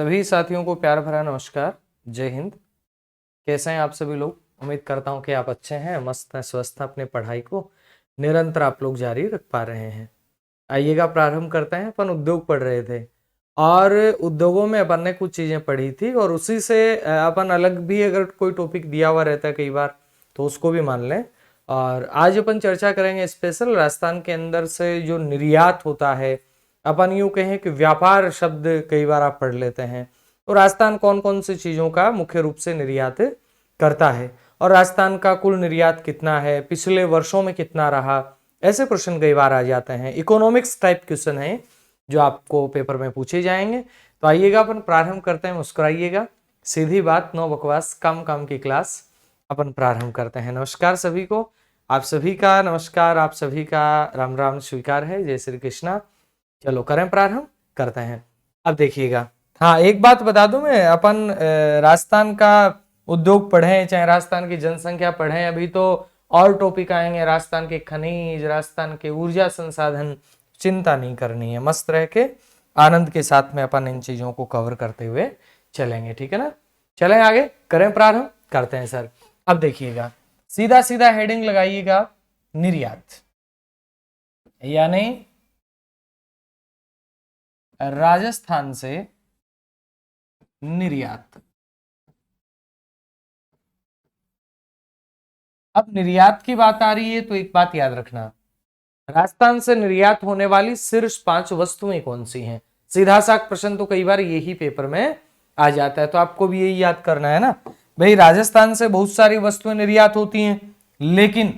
सभी साथियों को प्यार भरा नमस्कार। जय हिंद। कैसे हैं आप सभी लोग? उम्मीद करता हूं कि आप अच्छे हैं, मस्त हैं, स्वस्थ हैं। अपने पढ़ाई को निरंतर आप लोग जारी रख पा रहे हैं। आइएगा प्रारंभ करते हैं। अपन उद्योग पढ़ रहे थे और उद्योगों में अपन ने कुछ चीजें पढ़ी थी और उसी से अपन अलग भी अगर कोई टॉपिक दिया हुआ रहता है कई बार तो उसको भी मान लें। और आज अपन चर्चा करेंगे स्पेशल राजस्थान के अंदर से जो निर्यात होता है। अपन यूं कहें कि व्यापार शब्द कई बार आप पढ़ लेते हैं। तो राजस्थान कौन कौन सी चीजों का मुख्य रूप से निर्यात करता है और राजस्थान का कुल निर्यात कितना है, पिछले वर्षों में कितना रहा, ऐसे प्रश्न कई बार आ जाते हैं। इकोनॉमिक्स टाइप क्वेश्चन है जो आपको पेपर में पूछे जाएंगे। तो आइएगा अपन प्रारंभ करते हैं। मुस्कुराइएगा, सीधी बात, नो बकवास, काम काम की क्लास अपन प्रारंभ करते हैं। नमस्कार सभी को, आप सभी का नमस्कार, आप सभी का राम राम स्वीकार है। जय श्री कृष्णा। चलो करें प्रारंभ करते हैं। अब देखिएगा, हाँ एक बात बता दूं मैं, अपन राजस्थान का उद्योग पढ़े, चाहे राजस्थान की जनसंख्या पढ़े, अभी तो और टॉपिक आएंगे, राजस्थान के खनिज, राजस्थान के ऊर्जा संसाधन। चिंता नहीं करनी है, मस्त रह के आनंद के साथ में अपन इन चीजों को कवर करते हुए चलेंगे, ठीक है ना। चलें आगे, करें प्रारंभ करते हैं सर। अब देखिएगा, सीधा सीधा हेडिंग लगाइएगा, निर्यात यानी राजस्थान से निर्यात। अब निर्यात की बात आ रही है तो एक बात याद रखना, राजस्थान से निर्यात होने वाली शीर्ष 5 वस्तुएं कौन सी हैं। सीधा सा प्रश्न तो कई बार यही पेपर में आ जाता है, तो आपको भी यही याद करना है ना भाई। राजस्थान से बहुत सारी वस्तुएं निर्यात होती हैं, लेकिन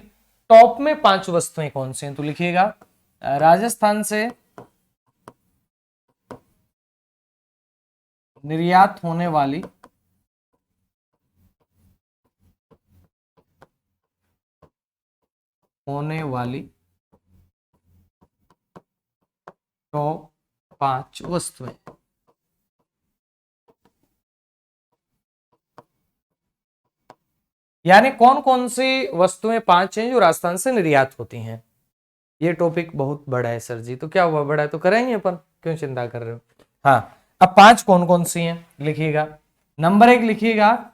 टॉप में 5 वस्तुएं कौन सी हैं। तो लिखिएगा, राजस्थान से निर्यात होने वाली टॉप 5 वस्तुएं। यानी कौन कौन सी वस्तुएं 5 हैं जो राजस्थान से निर्यात होती हैं। ये टॉपिक बहुत बड़ा है सर जी। तो क्या हुआ, बड़ा है तो करेंगे अपन, क्यों चिंता कर रहे हो। हाँ, अब 5 कौन कौन सी हैं लिखिएगा। नंबर 1 लिखिएगा,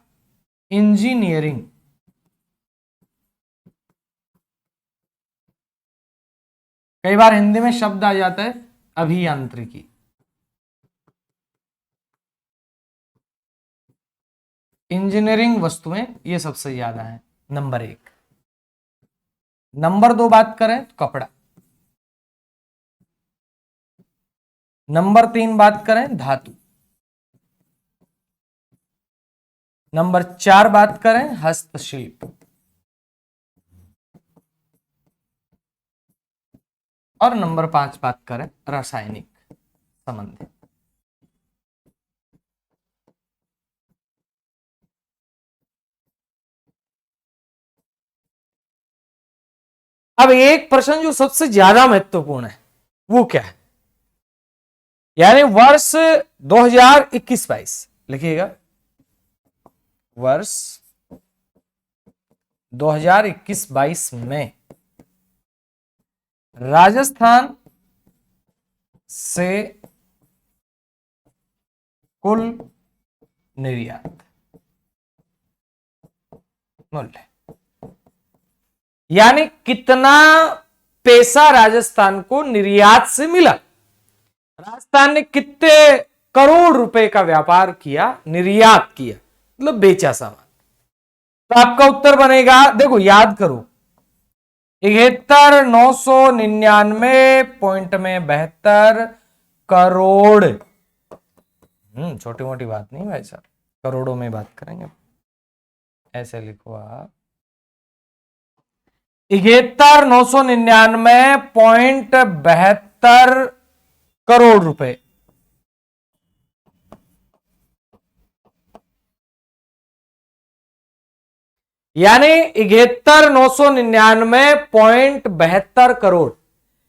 इंजीनियरिंग। कई बार हिंदी में शब्द आ जाता है अभियांत्रिकी। इंजीनियरिंग वस्तुएं ये सबसे ज्यादा है, नंबर 1। नंबर 2 बात करें तो कपड़ा। नंबर 3 बात करें धातु। नंबर 4 बात करें हस्तशिल्प। और नंबर 5 बात करें रासायनिक संबंधी। अब एक प्रश्न जो सबसे ज्यादा महत्वपूर्ण है वो क्या है, यानी वर्ष 2021-22 लिखिएगा, वर्ष 2021-22 में राजस्थान से कुल निर्यात मूल्य, यानी कितना पैसा राजस्थान को निर्यात से मिला। राजस्थान ने कितने करोड़ रुपए का व्यापार किया, निर्यात किया, मतलब बेचा सामान। तो आपका उत्तर बनेगा, देखो याद करो, 71,999.72 करोड़। छोटी मोटी बात नहीं भाई साहब, करोड़ों में बात करेंगे। ऐसे लिखो आप, 71,999.72 करोड़ रुपए। यानी 71,999.72 करोड़,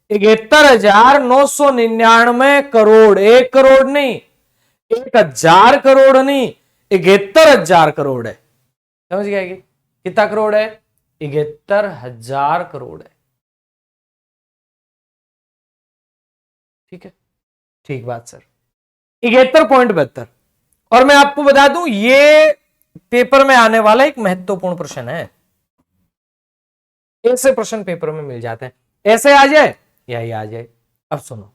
71,999 करोड़। 1 करोड़ नहीं, 1,000 करोड़ नहीं, 71,000 करोड़ है। समझ गया कि कितना करोड़ है? 71,000 करोड़ है। ठीक है, ठीक बात सर। 71.72 और मैं आपको बता दूं ये पेपर में आने वाला एक महत्वपूर्ण प्रश्न है। ऐसे प्रश्न पेपर में मिल जाते हैं, ऐसे आ जाए या ये आ जाए। अब सुनो,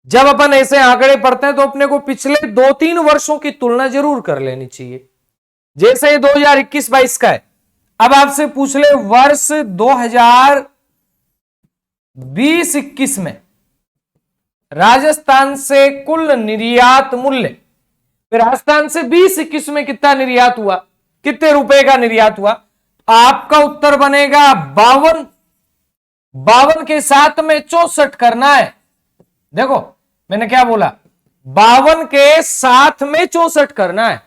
जब अपन ऐसे आंकड़े पढ़ते हैं तो अपने को पिछले 2-3 वर्षों की तुलना जरूर कर लेनी चाहिए। जैसे ये 2021-22 का है, अब आपसे पूछ ले वर्ष 2020-21 में राजस्थान से कुल निर्यात मूल्य, फिर राजस्थान से 20-21 में कितना निर्यात हुआ, कितने रुपए का निर्यात हुआ? आपका उत्तर बनेगा 52। 52 के साथ में 64 करना है। देखो मैंने क्या बोला, 52 के साथ में 64 करना है।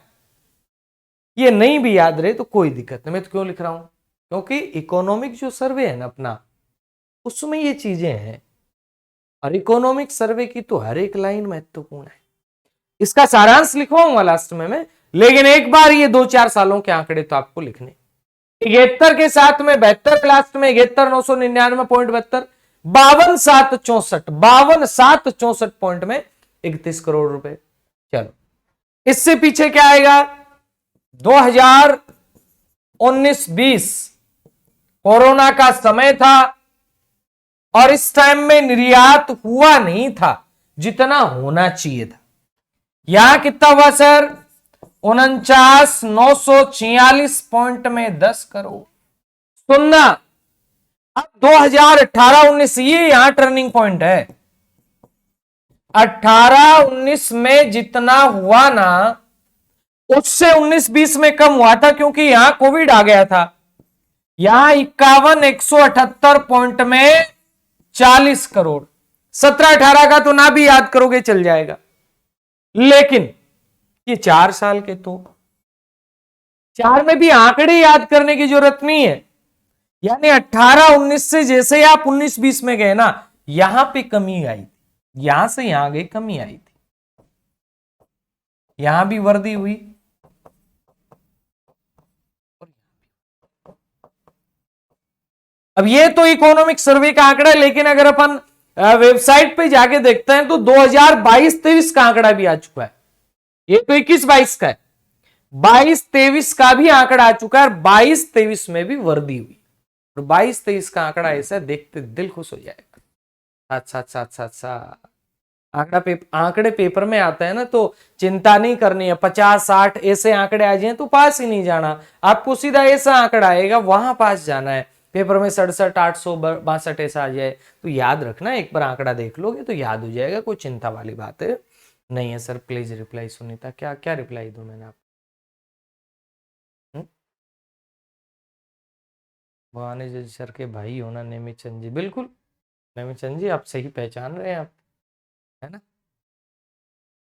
ये नहीं भी याद रहे तो कोई दिक्कत नहीं, मैं तो क्यों लिख रहा हूं, क्योंकि इकोनॉमिक जो सर्वे है ना अपना, उसमें ये चीजें हैं। और इकोनॉमिक सर्वे की तो हर एक लाइन महत्वपूर्ण है। इसका सारांश लिखवाऊंगा लास्ट में मैं, लेकिन एक बार ये 2-4 सालों के आंकड़े तो आपको लिखने। 71 के साथ में 72 लास्ट में, 71,999.72, 52,764, 52,764 पॉइंट में 31 करोड़ रुपए। चलो इससे पीछे क्या आएगा, 2019-20 कोरोना का समय था और इस टाइम में निर्यात हुआ नहीं था जितना होना चाहिए था। यहां कितना हुआ सर, 49,946 पॉइंट में 10 करोड़। सुनना, अब 2018-19 ये यहां टर्निंग पॉइंट है। 18-19 में जितना हुआ ना, उससे 19-20 में कम हुआ था, क्योंकि यहां कोविड आ गया था। यहां 51,178 पॉइंट में 40 करोड़। 17-18 का तो ना भी याद करोगे चल जाएगा, लेकिन ये 4 साल के, तो 4 में भी आंकड़े याद करने की जरूरत नहीं है। यानी 18-19 से जैसे आप 19-20 में गए ना, यहां पे कमी आई थी, यहां से यहां गई कमी आई थी, यहां भी वृद्धि हुई। अब ये तो इकोनॉमिक सर्वे का आंकड़ा है, लेकिन अगर अपन वेबसाइट पे जाके देखते हैं तो 2022-23 का आंकड़ा भी आ चुका है। ये तो 21-22 का है, 22-23 का भी आंकड़ा आ चुका है। 22-23 में भी वृद्धि हुई, और 22-23 का आंकड़ा ऐसा देखते दिल खुश हो जाएगा। साथ साथ साथ साथ साथ आंकड़े पेपर में आता है ना, तो चिंता नहीं करनी है। 50-60 ऐसे आंकड़े आ जाए तो पास ही नहीं जाना, आपको सीधा ऐसा आंकड़ा आएगा वहां पास जाना है। पेपर में 67, 862 ऐसा आ जाए तो याद रखना, एक बार आंकड़ा देख लोगे तो याद हो जाएगा, कोई चिंता वाली बात है नहीं है। सर प्लीज रिप्लाई सुनीता, क्या क्या रिप्लाई दूं मैंने आपको? भवानी जी सर के भाई होना नेमिचंद जी, बिल्कुल नेमिचंद जी आप सही पहचान रहे हैं आप, है ना।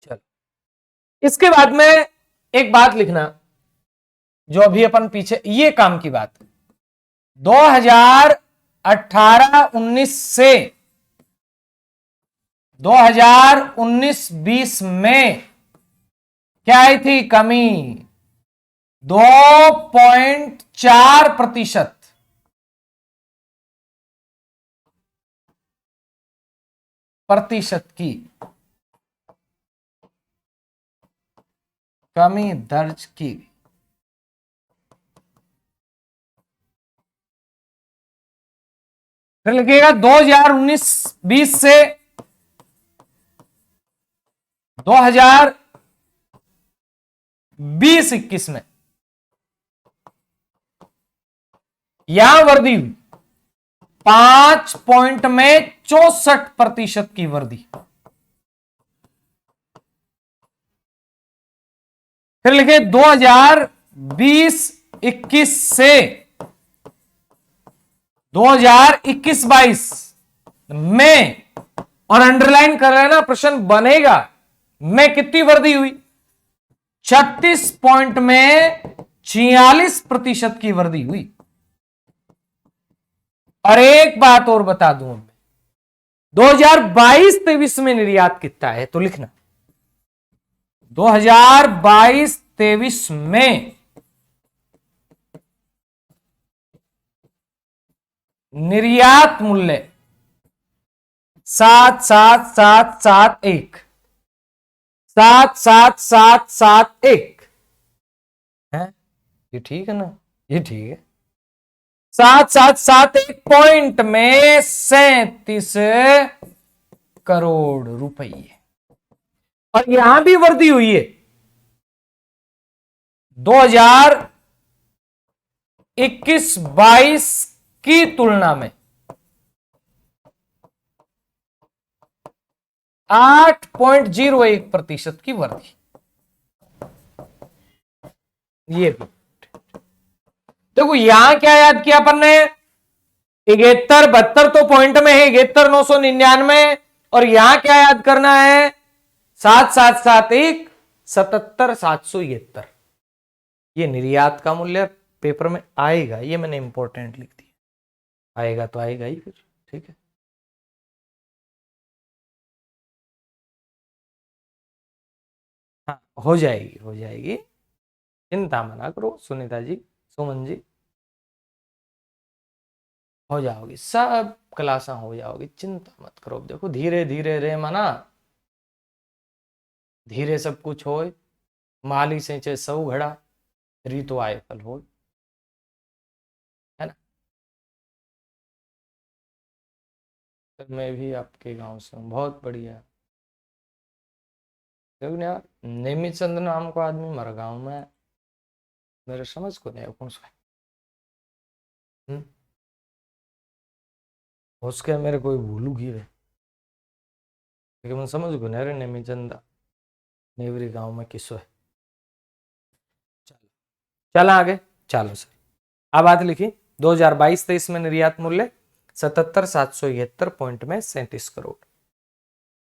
चलो इसके बाद में एक बात लिखना, जो अभी अपन पीछे ये काम की बात, 2018-19 से 2019-20 में क्या आई थी कमी, 2.4% की कमी दर्ज की। फिर लिखिएगा 2019-20 से 2020-21 में यहां वृद्धि हुई 5 पॉइंट में 64% की वृद्धि। फिर लिखे 2020-21 से 2021-22 में, और अंडरलाइन कर लेना प्रश्न बनेगा, में कितनी वृद्धि हुई, 36 पॉइंट में 46% की वृद्धि हुई। और एक बात और बता दूं, 2022-23 में निर्यात कितना है तो लिखना, 2022-23 में निर्यात मूल्य 7,7,7,7,1, 77771 है, ये ठीक है ना, ये ठीक है। 7771 पॉइंट में 37 करोड़ रुपये। और यहां भी वृद्धि हुई है 2021-22 की तुलना में 8.01% की वृद्धि। ये भी देखो यहां क्या याद किया अपन ने, 71 72 तो पॉइंट में है, 71,999। और यहां क्या याद करना है, 7771 77,771। ये निर्यात का मूल्य पेपर में आएगा, ये मैंने इंपॉर्टेंट लिख दिया, आएगा तो आएगा ही फिर, ठीक है। हाँ हो जाएगी, हो जाएगी, चिंता मना करो सुनीता जी, सुमन जी, हो जाओगी, सब क्लासा हो जाओगी, चिंता मत करो। देखो धीरे धीरे रे मना, धीरे सब कुछ हो, माली से चे सौ घड़ा रीतो आए फल हो, है ना। तो मैं भी आपके गांव से हूँ, बहुत बढ़िया। क्यों यार, नेमित चंद नाम को आदमी मर गांव में, मेरे समझ को नहीं कौन सा है, उसके मेरे कोई भूलू की है, लेकिन मैं समझ को नहीं रहे नेमित चंद नेवरी गांव में किसो है। चलो चला आगे, चलो सर अब बात लिखी 2022-23 में निर्यात मूल्य 77,771 पॉइंट में 37 करोड़,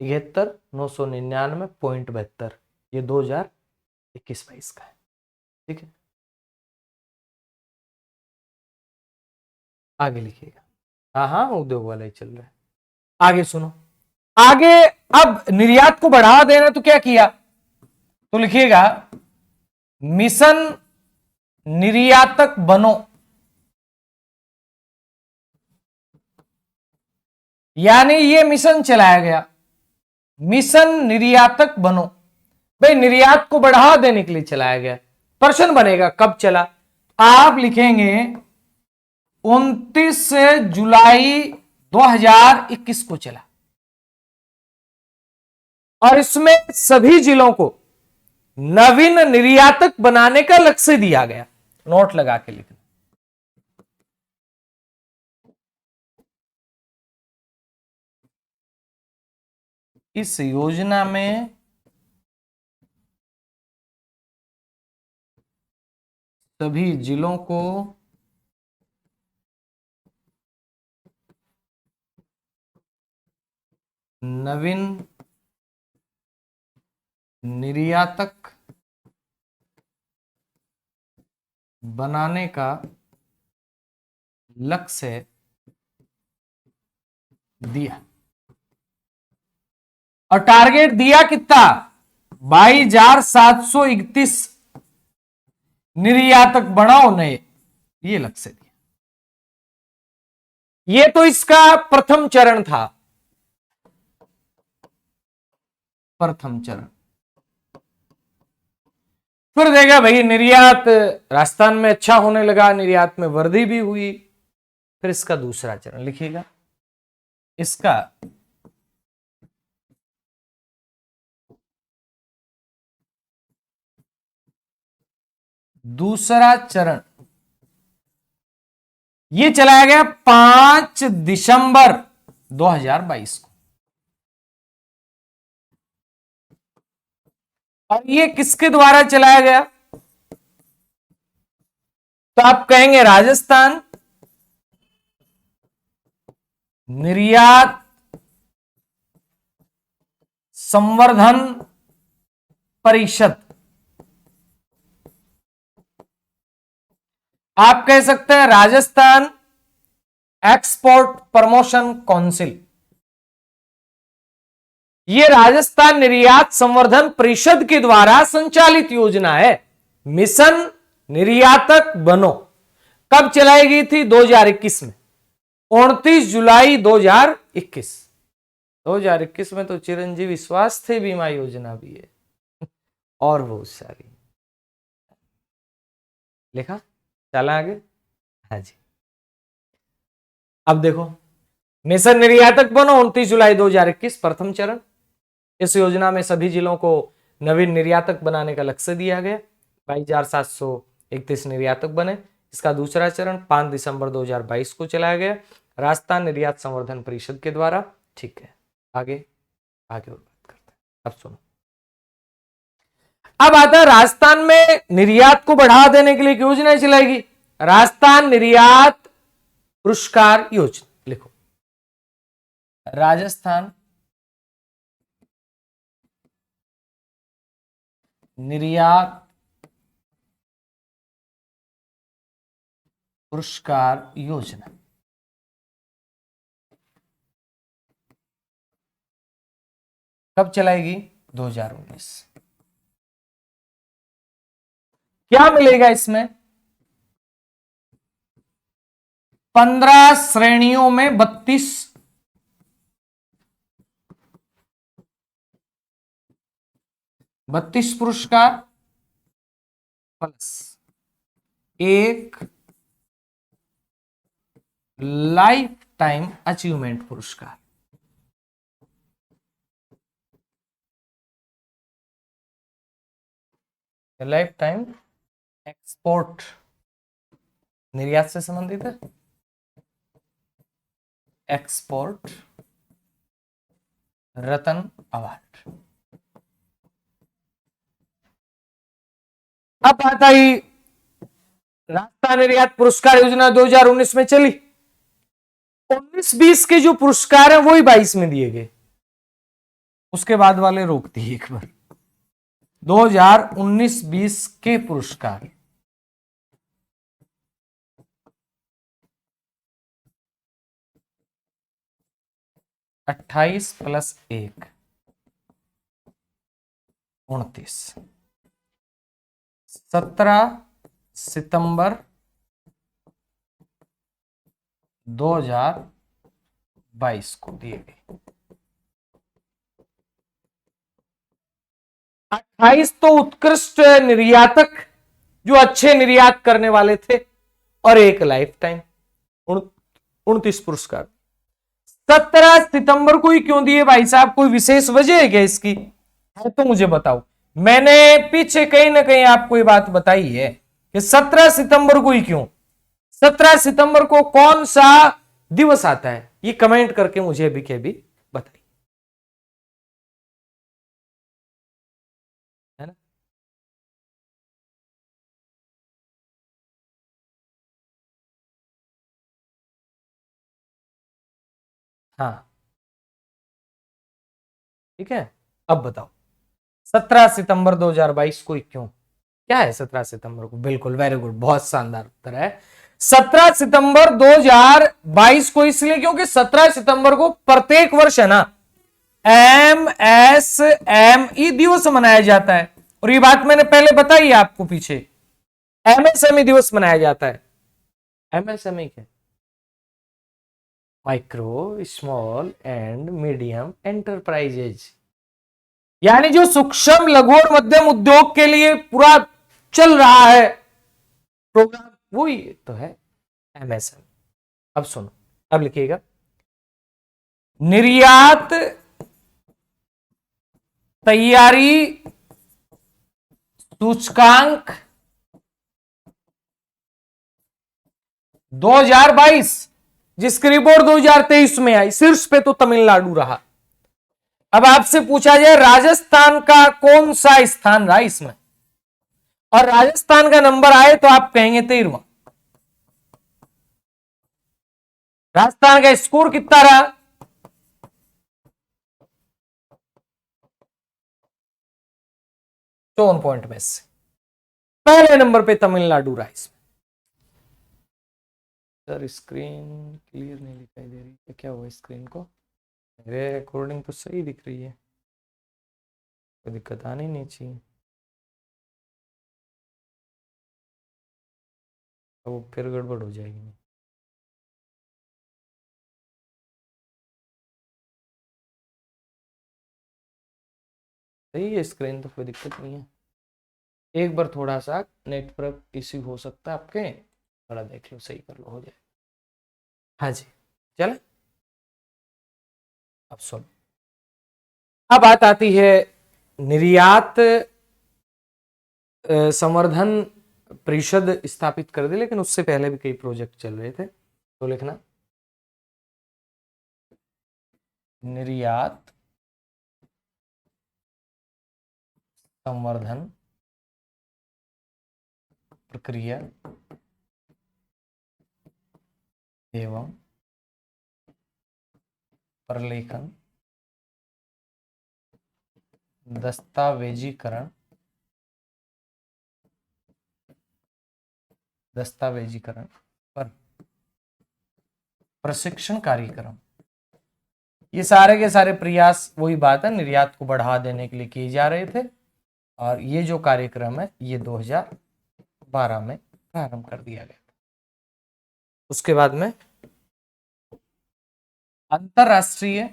73,999.72, ये 2021-22 का है, ठीक है। आगे लिखिएगा, हाँ हाँ उद्योग वाला ही चल रहा है। आगे सुनो, आगे अब निर्यात को बढ़ावा देना तो क्या किया, तो लिखिएगा मिशन निर्यातक बनो, यानी ये मिशन चलाया गया, मिशन निर्यातक बनो। भाई निर्यात को बढ़ावा देने के लिए चलाया गया। प्रश्न बनेगा कब चला, आप लिखेंगे 29 जुलाई 2021 को चला, और इसमें सभी जिलों को नवीन निर्यातक बनाने का लक्ष्य दिया गया। नोट लगा के लिखना, इस योजना में सभी जिलों को नवीन निर्यातक बनाने का लक्ष्य दिया, और टारगेट दिया कितना, 22,731 निर्यातक बनाओ नए, ये लक्ष्य दिया। ये तो इसका प्रथम चरण था, प्रथम चरण। फिर देखा भाई निर्यात राजस्थान में अच्छा होने लगा, निर्यात में वृद्धि भी हुई, फिर इसका दूसरा चरण लिखिएगा, इसका दूसरा चरण ये चलाया गया 5 दिसंबर 2022 को, और ये किसके द्वारा चलाया गया, तो आप कहेंगे राजस्थान निर्यात संवर्धन परिषद, आप कह सकते हैं राजस्थान एक्सपोर्ट प्रमोशन काउंसिल। यह राजस्थान निर्यात संवर्धन परिषद के द्वारा संचालित योजना है, मिशन निर्यातक बनो। कब चलाई गई थी, 2021 में, 29 जुलाई 2021। 2021 में तो चिरंजीवी स्वास्थ्य बीमा योजना भी है, और बहुत सारी। लिखा, चला आगे। हाँ जी, अब देखो, मिशन निर्यातक बनो 29 जुलाई 2021 प्रथम चरण। इस योजना में सभी जिलों को नवीन निर्यातक बनाने का लक्ष्य दिया गया। 22,731 निर्यातक बने। इसका दूसरा चरण 5 दिसंबर 2022 को चलाया गया, राजस्थान निर्यात संवर्धन परिषद के द्वारा। ठीक है, आगे आगे और बात करते हैं। अब सुनो, अब आता है राजस्थान में निर्यात को बढ़ावा देने के लिए एक योजना चलाएगी, राजस्थान निर्यात पुरस्कार योजना। लिखो, राजस्थान निर्यात पुरस्कार योजना। कब चलाएगी? 2019। क्या मिलेगा इसमें? 15 श्रेणियों में 32 पुरस्कार प्लस एक लाइफ टाइम अचीवमेंट पुरस्कार। लाइफ टाइम एक्सपोर्ट निर्यात से संबंधित है, एक्सपोर्ट रतन अवार्ड। अब बात आई, राजस्थान निर्यात पुरस्कार योजना 2019 में चली। 19-20 के जो पुरस्कार है वही 22 में दिए गए, उसके बाद वाले रोक दिए एक बार। 2019-20 के पुरस्कार 28 + 1 29। 17 सितंबर 2022 को दिए गए। 28 तो उत्कृष्ट निर्यातक जो अच्छे निर्यात करने वाले थे, और एक लाइफ टाइम 29 पुरस्कार। 17 सितंबर को ही क्यों दिए भाई साहब? कोई विशेष वजह है क्या इसकी? है तो मुझे बताओ। मैंने पीछे कहीं ना कहीं आपको ये बात बताई है कि 17 सितंबर को ही क्यों? 17 सितंबर को कौन सा दिवस आता है? ये कमेंट करके मुझे अभी के भी बताइए, है ना? हाँ, ठीक है, अब बताओ 17 सितंबर 2022 को ही क्यों? क्या है 17 सितंबर को? बिल्कुल, वेरी गुड, बहुत शानदार उत्तर है। 17 सितंबर 2022 को इसलिए क्योंकि 17 सितंबर को प्रत्येक वर्ष है ना MSME दिवस मनाया जाता है। और ये बात मैंने पहले बताई है आपको पीछे, MSME दिवस मनाया जाता है। MSME क्या? Micro small and medium enterprises, यानी जो सूक्ष्म लघु और मध्यम उद्योग के लिए पूरा चल रहा है प्रोग्राम, वही तो है MSME। अब सुनो, अब लिखिएगा, निर्यात तैयारी सूचकांक 2022, जिसकी रिपोर्ट 2023 में आई, शीर्ष पे तो तमिलनाडु रहा। अब आपसे पूछा जाए राजस्थान का कौन सा स्थान रहा इसमें, और राजस्थान का नंबर आए तो आप कहेंगे 13वां। राजस्थान का स्कोर कितना रहा? 54 पॉइंट में से पहले नंबर पे तमिलनाडु रहा इसमें। सर स्क्रीन क्लियर नहीं दिखाई दे रही है, क्या हुआ स्क्रीन को? मेरे रिकॉर्डिंग तो सही दिख रही है, कोई दिक्कत आनी नहीं चाहिए। वो फिर गड़बड़ हो जाएगी। सही है स्क्रीन तो, कोई दिक्कत नहीं है। एक बार थोड़ा सा नेटवर्क इश्यू हो सकता है आपके, थोड़ा देख लो, सही कर लो, हो जाए। हाँ जी, चल अब सुन। अब बात आती है निर्यात संवर्धन परिषद स्थापित कर दी, लेकिन उससे पहले भी कई प्रोजेक्ट चल रहे थे, तो लिखना निर्यात संवर्धन प्रक्रिया एवं प्रलेखन दस्तावेजीकरण पर प्रशिक्षण कार्यक्रम। ये सारे के सारे प्रयास, वही बात है, निर्यात को बढ़ावा देने के लिए किए जा रहे थे, और ये जो कार्यक्रम है ये 2012 में प्रारंभ कर दिया गया। उसके बाद में अंतरराष्ट्रीय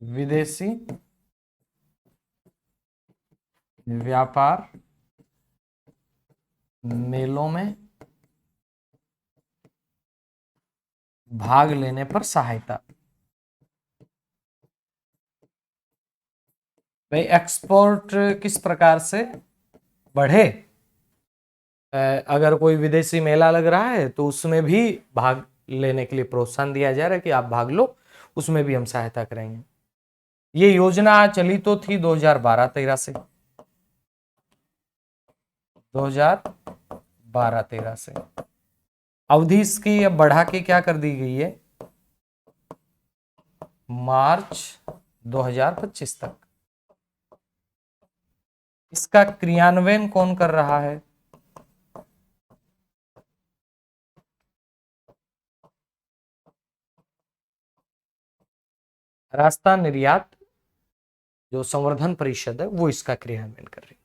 विदेशी व्यापार मेलों में भाग लेने पर सहायता। भाई एक्सपोर्ट किस प्रकार से बढ़े, अगर कोई विदेशी मेला लग रहा है तो उसमें भी भाग लेने के लिए प्रोत्साहन दिया जा रहा है कि आप भाग लो, उसमें भी हम सहायता करेंगे। ये योजना चली तो थी 2012-13 से, 2012-13 से। अवधि इसकी अब बढ़ा के क्या कर दी गई है, मार्च 2025 तक। इसका क्रियान्वयन कौन कर रहा है, राजस्थान निर्यात जो संवर्धन परिषद है वो इसका क्रियान्वयन कर रही है।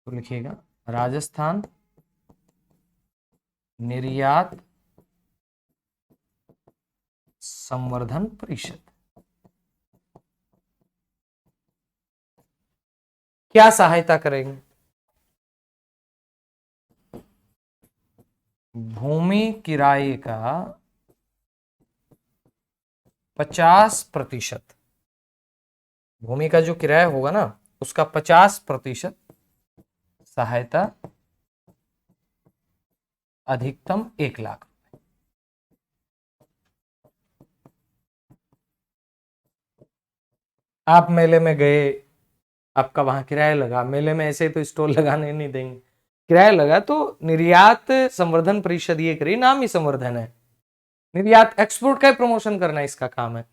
तो लिखिएगा राजस्थान निर्यात संवर्धन परिषद। क्या सहायता करेंगे, भूमि किराए का 50%, भूमि का जो किराया होगा ना उसका 50% सहायता, अधिकतम 1 लाख। आप मेले में गए, आपका वहां किराया लगा, मेले में ऐसे तो स्टॉल लगाने नहीं देंगे, किराया लगा, तो निर्यात संवर्धन परिषद ये करी, नाम ही संवर्धन है, निर्यात एक्सपोर्ट का प्रमोशन करना इसका काम है।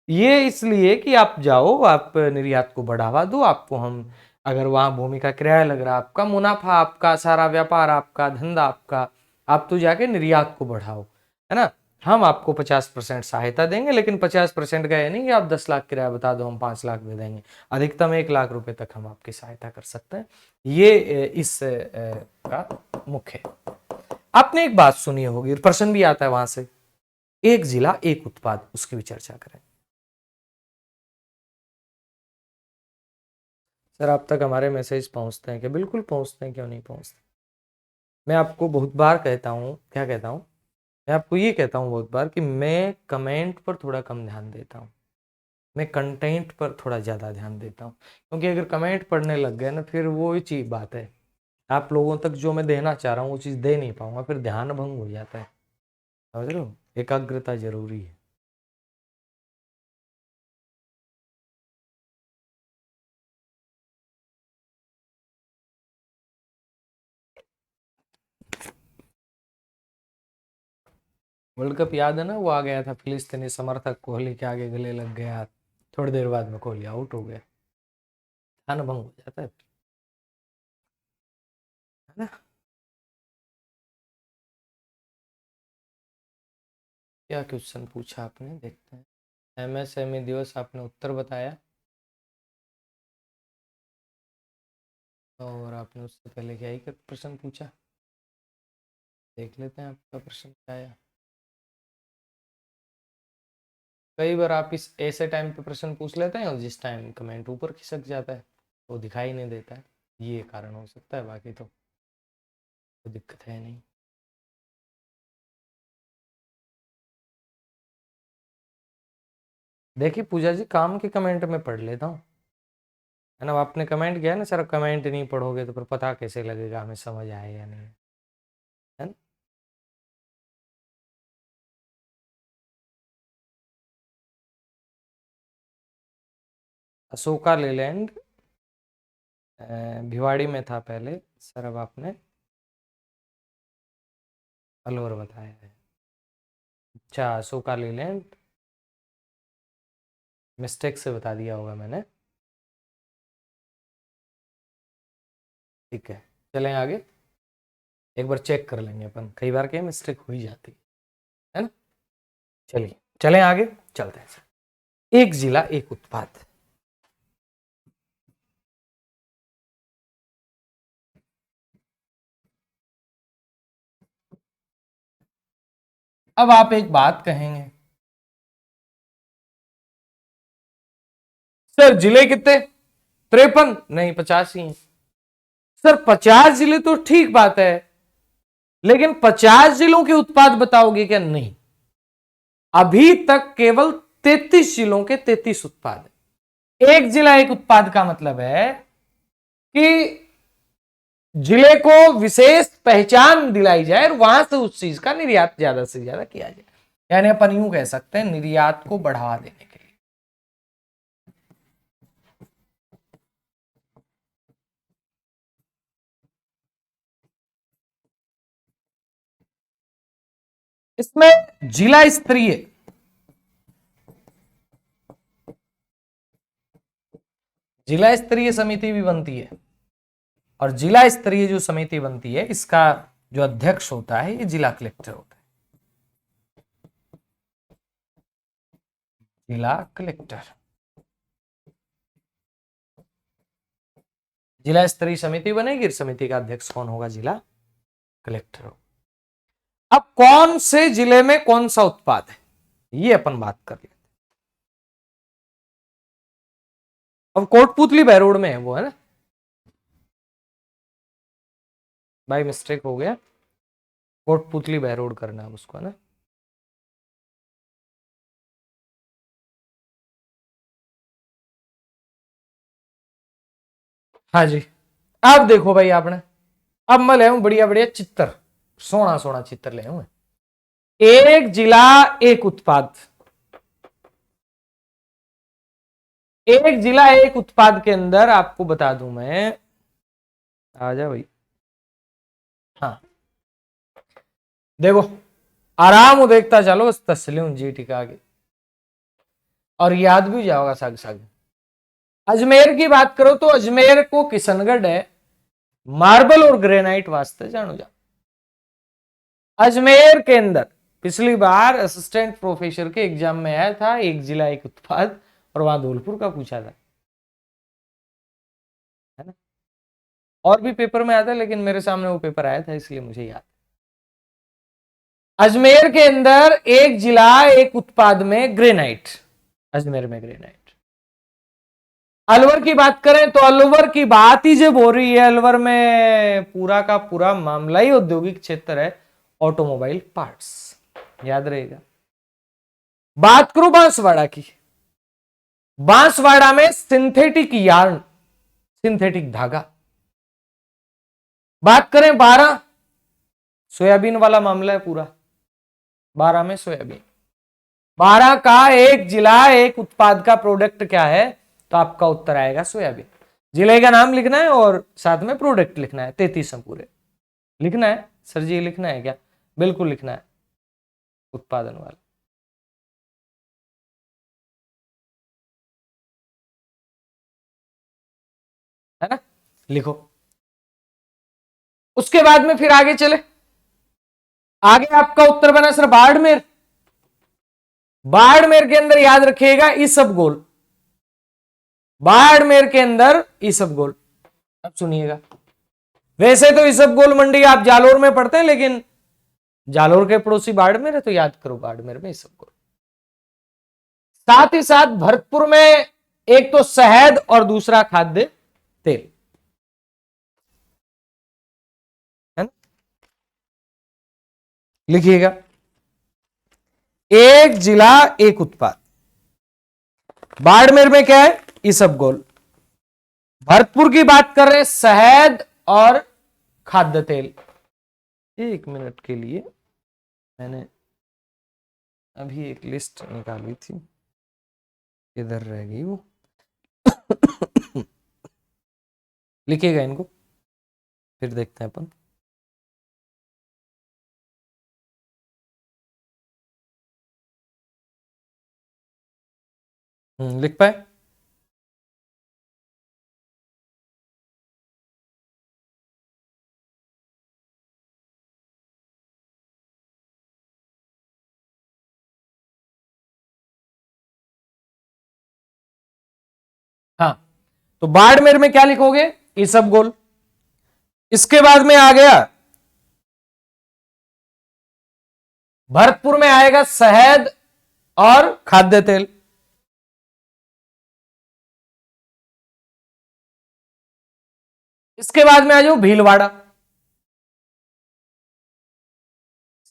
ये इसलिए कि आप जाओ, आप निर्यात को बढ़ावा दो, आपको हम, अगर वहां भूमि का किराया लग रहा है, आपका मुनाफा, आपका सारा व्यापार, आपका धंधा, आपका, आप तो जाके निर्यात को बढ़ाओ, है ना। हम आपको 50% सहायता देंगे, लेकिन 50% का ये नहीं कि आप 10 लाख किराया बता दो हम 5 लाख दे देंगे, अधिकतम 1 लाख रुपए तक हम आपकी सहायता कर सकते हैं। ये इस का मुख्य है। आपने एक बात सुनी होगी, प्रश्न भी आता है वहां से, एक जिला एक उत्पाद, उसकी भी चर्चा करें। सर आप तक हमारे मैसेज पहुंचते हैं क्या, बिल्कुल पहुंचते हैं, क्यों नहीं पहुंचते। मैं आपको बहुत बार कहता हूँ, क्या कहता हूँ, मैं आपको ये कहता हूँ बहुत बार कि मैं कमेंट पर थोड़ा कम ध्यान देता हूँ, मैं कंटेंट पर थोड़ा ज़्यादा ध्यान देता हूँ, क्योंकि अगर कमेंट पढ़ने लग गए ना फिर वो ही चीज बात है, आप लोगों तक जो मैं देना चाह रहा हूँ वो चीज़ दे नहीं पाऊंगा, फिर ध्यान भंग हो जाता है, समझ रहे हो, एकाग्रता जरूरी है। वर्ल्ड कप याद है ना, वो आ गया था फिलिस्तीनी समर्थक कोहली के आगे गले लग गया, थोड़ी देर बाद में कोहली आउट हो गया, ध्यान भंग हो जाता है ना। क्या क्वेश्चन पूछा आपने, देखते हैं। एमएसएमई दिवस आपने उत्तर बताया, और आपने उससे पहले क्या ही प्रश्न पूछा, देख लेते हैं आपका प्रश्न क्या आया। कई बार आप इस ऐसे टाइम पे प्रश्न पूछ लेते हैं और जिस टाइम कमेंट ऊपर खिसक जाता है वो दिखाई नहीं देता है, ये कारण हो सकता है, बाकी तो कोई दिक्कत है नहीं। देखिए पूजा जी, काम के कमेंट में पढ़ लेता हूँ, है ना। आपने कमेंट किया ना सर, कमेंट नहीं पढ़ोगे तो फिर पता कैसे लगेगा हमें समझ आए या नहीं, है ना। अशोका लेलैंड भिवाड़ी में था पहले सर, अब आपने अलवर बताया है। अच्छा, अशोका लेलैंड मिस्टेक से बता दिया होगा मैंने, ठीक है। चलें आगे, एक बार चेक कर लेंगे अपन, कई बार क्या मिस्टेक हो ही जाती है ना। चलिए चलें आगे, चलते हैं सर। एक जिला एक उत्पाद। अब आप एक बात कहेंगे, सर जिले कितने, 53 नहीं 50 ही हैं। सर 50 जिले तो ठीक बात है, लेकिन 50 जिलों के उत्पाद बताओगे क्या? नहीं, अभी तक केवल 33 जिलों के 33 उत्पाद है। एक जिला एक उत्पाद का मतलब है कि जिले को विशेष पहचान दिलाई जाए और वहां से उस चीज का निर्यात ज्यादा से ज्यादा किया जाए, यानी अपन यूं कह सकते हैं निर्यात को बढ़ावा देने के लिए। इसमें जिला स्तरीय जिला स्तरीय समिति भी बनती है, और जिला स्तरीय जो समिति बनती है इसका जो अध्यक्ष होता है ये जिला कलेक्टर होता है, जिला कलेक्टर। जिला स्तरीय समिति बनेगी, समिति का अध्यक्ष कौन होगा? जिला कलेक्टर होगा। अब कौन से जिले में कौन सा उत्पाद है ये अपन बात कर लेते हैं। अब कोटपुतली बहरोड में है वो, है ना भाई, मिस्टेक हो गया, कोटपुतली बहरोड करना है उसको, है ना। हाँ जी, अब देखो भाई आपने, अब मैं ले बढ़िया बढ़िया चित्र, सोना सोना चित्र ले हूं। एक जिला एक उत्पाद, एक जिला एक उत्पाद के अंदर आपको बता दूं मैं, आ जा भाई, हाँ देखो, आराम देखता चलो बस तस्लीम जी टिका के, और याद भी जाओगा साग साग। अजमेर की बात करो तो अजमेर को किशनगढ़ है मार्बल और ग्रेनाइट वास्ते जानो जा। अजमेर के अंदर पिछली बार असिस्टेंट प्रोफेसर के एग्जाम में आया था एक जिला एक उत्पाद, और वहां धौलपुर का पूछा था, है ना। और भी पेपर में आया था लेकिन मेरे सामने वो पेपर आया था इसलिए मुझे याद। अजमेर के अंदर एक जिला एक उत्पाद में ग्रेनाइट, अजमेर में ग्रेनाइट। अलवर की बात करें तो अलवर की बात ही जब हो रही है, अलवर में पूरा का पूरा मामला ही औद्योगिक क्षेत्र है, ऑटोमोबाइल पार्ट्स, याद रहेगा। बात करूं बांसवाड़ा की, बांसवाड़ा में सिंथेटिक यार्न, सिंथेटिक धागा। बात करें 12, सोयाबीन वाला मामला है पूरा, 12 में सोयाबीन। 12 का एक जिला एक उत्पाद का प्रोडक्ट क्या है, तो आपका उत्तर आएगा सोयाबीन। जिले का नाम लिखना है और साथ में प्रोडक्ट लिखना है, 33 पूरे लिखना है। सर जी लिखना है क्या? बिल्कुल लिखना है, उत्पादन वाला, है ना, लिखो। उसके बाद में फिर आगे चले, आगे आपका उत्तर बना सर बाड़मेर। बाड़मेर के अंदर याद रखिएगा ईसबगोल, बाड़मेर के अंदर ईसबगोल। अब सुनिएगा, वैसे तो ईसबगोल मंडी आप जालोर में पढ़ते हैं, लेकिन जालोर के पड़ोसी बाड़मेर है तो याद करो बाड़मेर में ईसबगोल। साथ ही साथ भरतपुर में एक तो शहद और दूसरा खाद्य तेल, है ना। लिखिएगा, एक जिला एक उत्पाद। बाड़मेर में क्या है, इसबगोल। भरतपुर की बात कर रहे हैं, शहद और खाद्य तेल। एक मिनट के लिए मैंने अभी एक लिस्ट निकाली थी, इधर रह गई वो। लिखिएगा इनको, फिर देखते हैं अपन। लिख पाए? हाँ, तो बाड़मेर में क्या लिखोगे, इसबगोल। इसके बाद में आ गया, भरतपुर में आएगा शहद और खाद्य तेल। इसके बाद में आ जाओ भीलवाड़ा।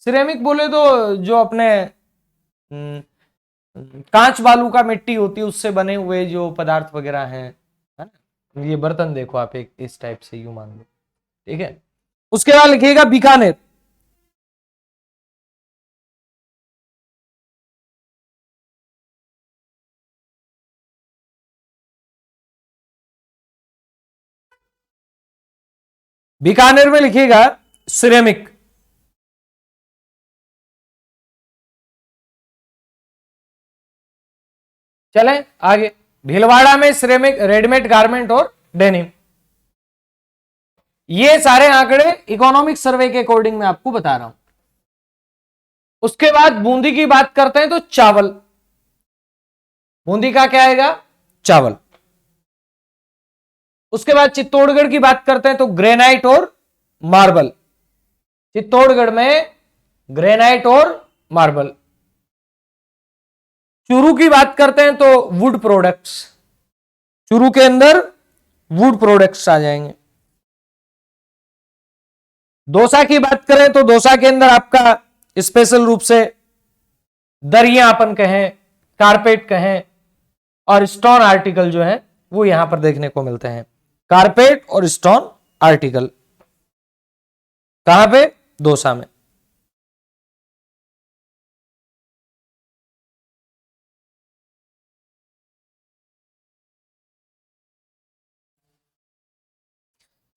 सिरेमिक बोले तो जो अपने कांच बालू का मिट्टी होती है उससे बने हुए जो पदार्थ वगैरह हैं, है ना। ये बर्तन देखो आप, एक इस टाइप से यूं मान लो, ठीक है। उसके बाद लिखिएगा बीकानेर। बीकानेर में लिखिएगा सिरेमिक। चले आगे, भीलवाड़ा में सिरेमिक, रेडीमेड गारमेंट और डेनिम। ये सारे आंकड़े इकोनॉमिक सर्वे के अकॉर्डिंग मैं आपको बता रहा हूं। उसके बाद बूंदी की बात करते हैं तो चावल। बूंदी का क्या आएगा, चावल। उसके बाद चित्तौड़गढ़ की बात करते हैं तो ग्रेनाइट और मार्बल। चित्तौड़गढ़ में ग्रेनाइट और मार्बल। चूरू की बात करते हैं तो वुड प्रोडक्ट्स। चूरू के अंदर वुड प्रोडक्ट्स आ जाएंगे। दौसा की बात करें तो दौसा के अंदर आपका स्पेशल रूप से दरिया अपन कहें, कारपेट कहें, और स्टोन आर्टिकल जो है वो यहां पर देखने को मिलते हैं। कारपेट और स्टोन आर्टिकल कहां पे, दौसा में।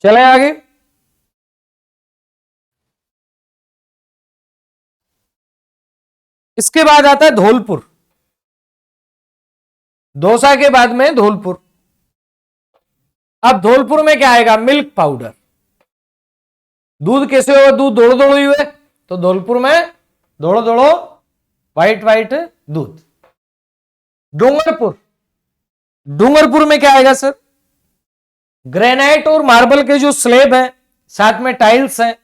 चले आगे, इसके बाद आता है धौलपुर। दौसा के बाद में धौलपुर। अब धौलपुर में क्या आएगा, मिल्क पाउडर। दूध कैसे होगा, दूध दौड़ो दौड़ो ही हुए, तो धौलपुर में दौड़ो दौड़ो वाइट वाइट दूध। डूंगरपुर, डूंगरपुर में क्या आएगा सर, ग्रेनाइट और मार्बल के जो स्लेब है, साथ में टाइल्स हैं,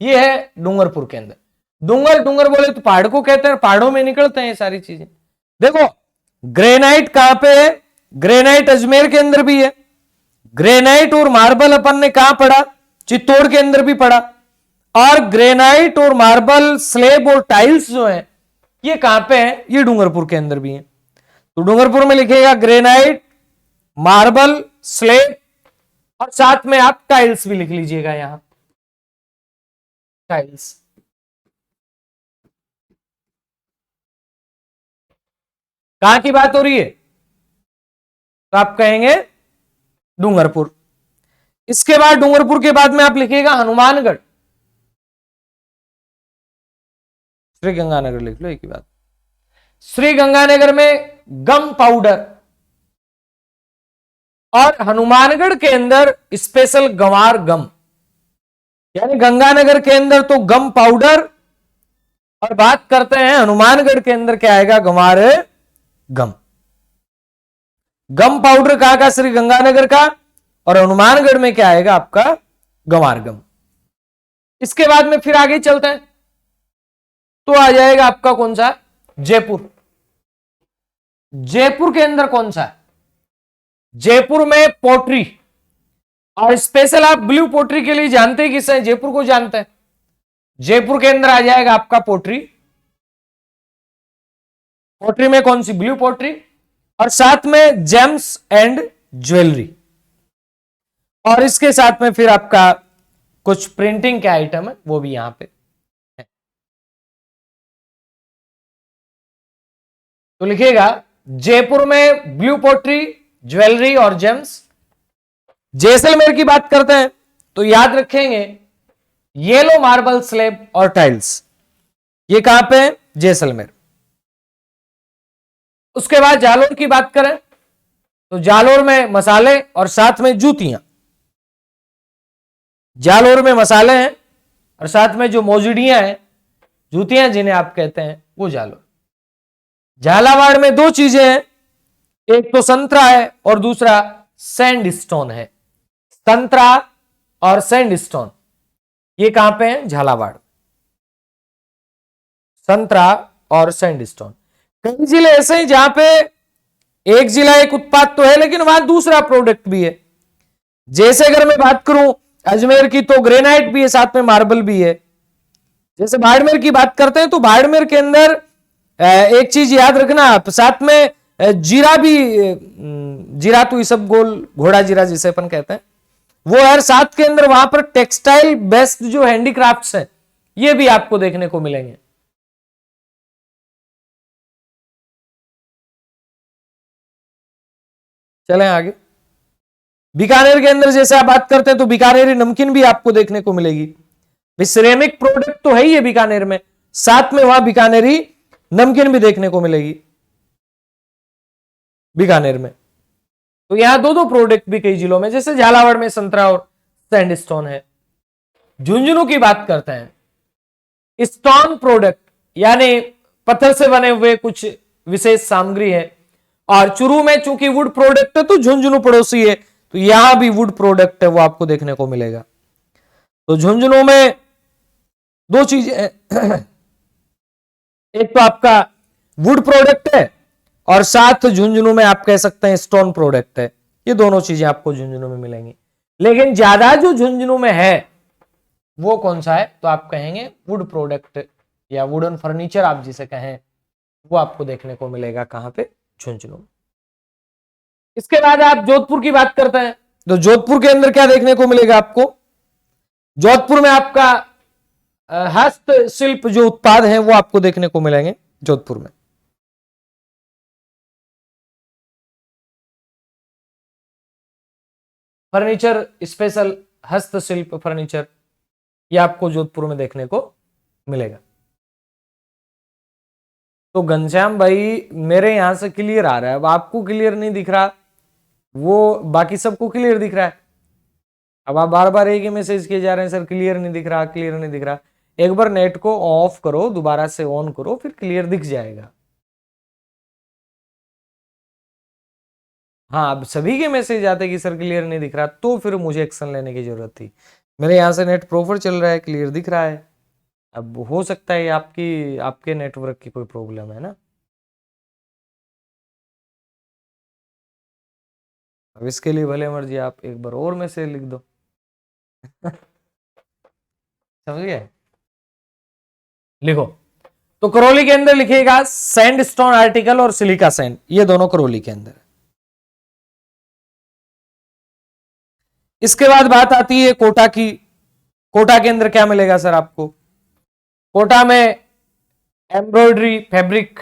ये है डूंगरपुर के अंदर। डूंगर, डूंगर बोले तो पहाड़ को कहते हैं, पहाड़ों में निकलते हैं ये सारी चीजें। देखो ग्रेनाइट कहां पे है, ग्रेनाइट अजमेर के अंदर भी है। ग्रेनाइट और मार्बल अपन ने कहां पढ़ा, चित्तौड़ के अंदर भी पढ़ा। और ग्रेनाइट और मार्बल स्लेब और टाइल्स जो है ये कहां पे है, ये डूंगरपुर के अंदर भी है। तो डूंगरपुर में लिखेगा ग्रेनाइट, मार्बल, स्लेब, और साथ में आप टाइल्स भी लिख लीजिएगा यहां, टाइल्स। कहां की बात हो रही है, तो आप कहेंगे डूंगरपुर। इसके बाद डूंगरपुर के बाद में आप लिखिएगा हनुमानगढ़। श्री गंगानगर लिख लो एक ही बात। श्री गंगानगर में गम पाउडर, और हनुमानगढ़ के अंदर स्पेशल गंवार गम। यानी गंगानगर के अंदर तो गम पाउडर, और बात करते हैं हनुमानगढ़ के अंदर क्या आएगा, गंवार गम। गम पाउडर कहां का, श्री गंगानगर का, और हनुमानगढ़ में क्या आएगा आपका, गंवार गम। इसके बाद में फिर आगे चलते हैं तो आ जाएगा आपका कौन सा, जयपुर। जयपुर के अंदर कौन सा है? जयपुर में पोट्री, और स्पेशल आप ब्लू पोट्री के लिए जानते हैं किसे? जयपुर को जानते हैं। जयपुर के अंदर आ जाएगा आपका पोट्री। पोट्री में कौन सी? ब्लू पोट्री, और साथ में जेम्स एंड ज्वेलरी, और इसके साथ में फिर आपका कुछ प्रिंटिंग के आइटम है वो भी यहां पे है। तो लिखिएगा जयपुर में ब्लू पोट्री, ज्वेलरी और जेम्स। जैसलमेर की बात करते हैं तो याद रखेंगे येलो मार्बल स्लेब और टाइल्स, ये कहां पे है? जैसलमेर। उसके बाद जालोर की बात करें तो जालोर में मसाले और साथ में जूतियां। जालोर में मसाले हैं और साथ में जो मौजूदियां हैं, जूतियां जिन्हें आप कहते हैं, वो जालोर। झालावाड़ में दो चीजें हैं, एक तो संतरा है और दूसरा सैंडस्टोन है। संतरा और सैंडस्टोन ये कहां पे है? झालावाड़। संतरा और सैंडस्टोन। कई जिले ऐसे हैं जहां पे एक जिला एक उत्पाद तो है लेकिन वहां दूसरा प्रोडक्ट भी है। जैसे अगर मैं बात करूं अजमेर की तो ग्रेनाइट भी है, साथ में मार्बल भी है। जैसे बाड़मेर की बात करते हैं तो बाड़मेर के अंदर एक चीज याद रखना आप, साथ में जीरा भी, जीरा तो सब गोल घोड़ा जीरा जिसे अपन कहते हैं वो है। साथ के अंदर वहां पर टेक्सटाइल बेस्ड जो हैंडीक्राफ्ट्स हैं ये भी आपको देखने को मिलेंगे। चलें आगे। बीकानेर के अंदर जैसे आप बात करते हैं तो बीकानेरी नमकीन भी आपको देखने को मिलेगी। सिरेमिक प्रोडक्ट तो है ही है बीकानेर में, साथ में वहां बीकानेरी नमकीन भी देखने को मिलेगी बीकानेर में। तो यहां दो दो प्रोडक्ट भी कई जिलों में, जैसे झालावाड़ में संतरा और सैंडस्टोन है। झुंझुनू की बात करते हैं, स्टोन प्रोडक्ट यानी पत्थर से बने हुए कुछ विशेष सामग्री है। और चुरू में चूंकि वुड प्रोडक्ट है तो झुंझुनू पड़ोसी है, तो यहां भी वुड प्रोडक्ट है वो आपको देखने को मिलेगा। तो झुंझुनू में दो चीजें एक तो आपका वुड प्रोडक्ट है और साथ झुंझुनू में आप कह सकते हैं स्टोन प्रोडक्ट है। ये दोनों चीजें आपको झुंझुनू में मिलेंगी, लेकिन ज्यादा जो झुंझुनू में है वो कौन सा है? तो आप कहेंगे वुड प्रोडक्ट या वुडन फर्नीचर आप जिसे कहें, वो आपको देखने को मिलेगा कहां पे? झुंझुनू। इसके बाद आप जोधपुर की बात करते हैं तो जोधपुर के अंदर क्या देखने को मिलेगा आपको? जोधपुर में आपका हस्तशिल्प जो उत्पाद हैं वो आपको देखने को मिलेंगे जोधपुर में। फर्नीचर, स्पेशल हस्तशिल्प फर्नीचर, ये आपको जोधपुर में देखने को मिलेगा। तो घनश्याम भाई मेरे यहां से क्लियर आ रहा है, अब आपको क्लियर नहीं दिख रहा, वो बाकी सबको क्लियर दिख रहा है। अब आप बार बार एक ही मैसेज किए जा रहे हैं, सर क्लियर नहीं दिख रहा, क्लियर नहीं दिख रहा। एक बार नेट को ऑफ करो, दोबारा से ऑन करो, फिर क्लियर दिख जाएगा। हाँ, अब सभी के मैसेज आते कि सर क्लियर नहीं दिख रहा, तो फिर मुझे एक्शन लेने की जरूरत थी। मेरे यहाँ से नेट प्रॉपर चल रहा है, क्लियर दिख रहा है। अब हो सकता है आपके नेटवर्क की कोई प्रॉब्लम है ना। अब इसके लिए भले मर्जी आप एक बार और मैसेज लिख दो समझ गए? लिखो। तो करौली के अंदर लिखिएगा सैंडस्टोन आर्टिकल और सिलिका सैंड, ये दोनों करौली के अंदर। इसके बाद बात आती है कोटा की। कोटा के अंदर क्या मिलेगा सर आपको? कोटा में एम्ब्रॉयडरी फैब्रिक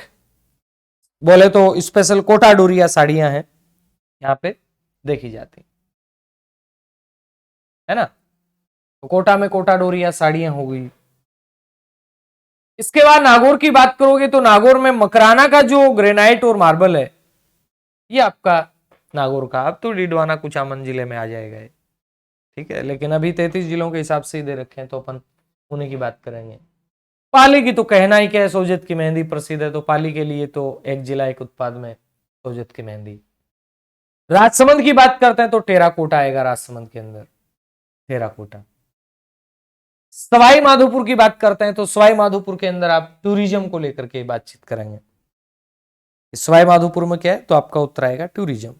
बोले तो स्पेशल कोटा डोरिया साड़ियां हैं यहां पे देखी जाती है ना। तो कोटा में कोटा डोरिया साड़ियां हो गई। इसके बाद नागौर की बात करोगे तो नागौर में मकराना का जो ग्रेनाइट और मार्बल है ये आपका नागौर का, अब तो डिडवाना कुचामन जिले में आ जाएगा ये, ठीक है। लेकिन अभी 33 जिलों के हिसाब से ही दे रखे हैं तो अपन उन्हीं की बात करेंगे। पाली की तो कहना ही क्या है, सोजत की मेहंदी प्रसिद्ध है, तो पाली के लिए तो एक जिला एक उत्पाद में सोजत की मेहंदी। राजसमंद की बात करते हैं तो टेराकोटा आएगा राजसमंद के अंदर, टेराकोटा। सवाई माधोपुर की बात करते हैं तो सवाई माधोपुर के अंदर आप टूरिज्म को लेकर के बातचीत करेंगे। सवाई माधोपुर में क्या है, तो आपका उत्तर आएगा टूरिज्म।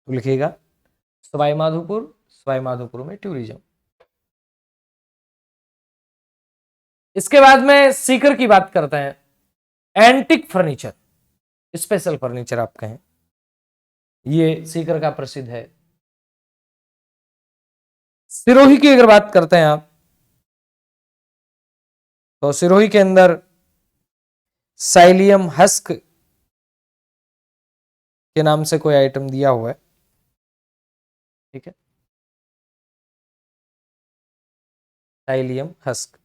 तो लिखिएगा सवाई माधोपुर में टूरिज्म। इसके बाद में सीकर की बात करते हैं। एंटिक फर्नीचर, स्पेशल फर्नीचर आप कहें, ये सीकर का प्रसिद्ध है। सिरोही की अगर बात करते हैं आप, तो सिरोही के अंदर साइलियम हस्क के नाम से कोई आइटम दिया हुआ है, ठीक है, साइलियम हस्क।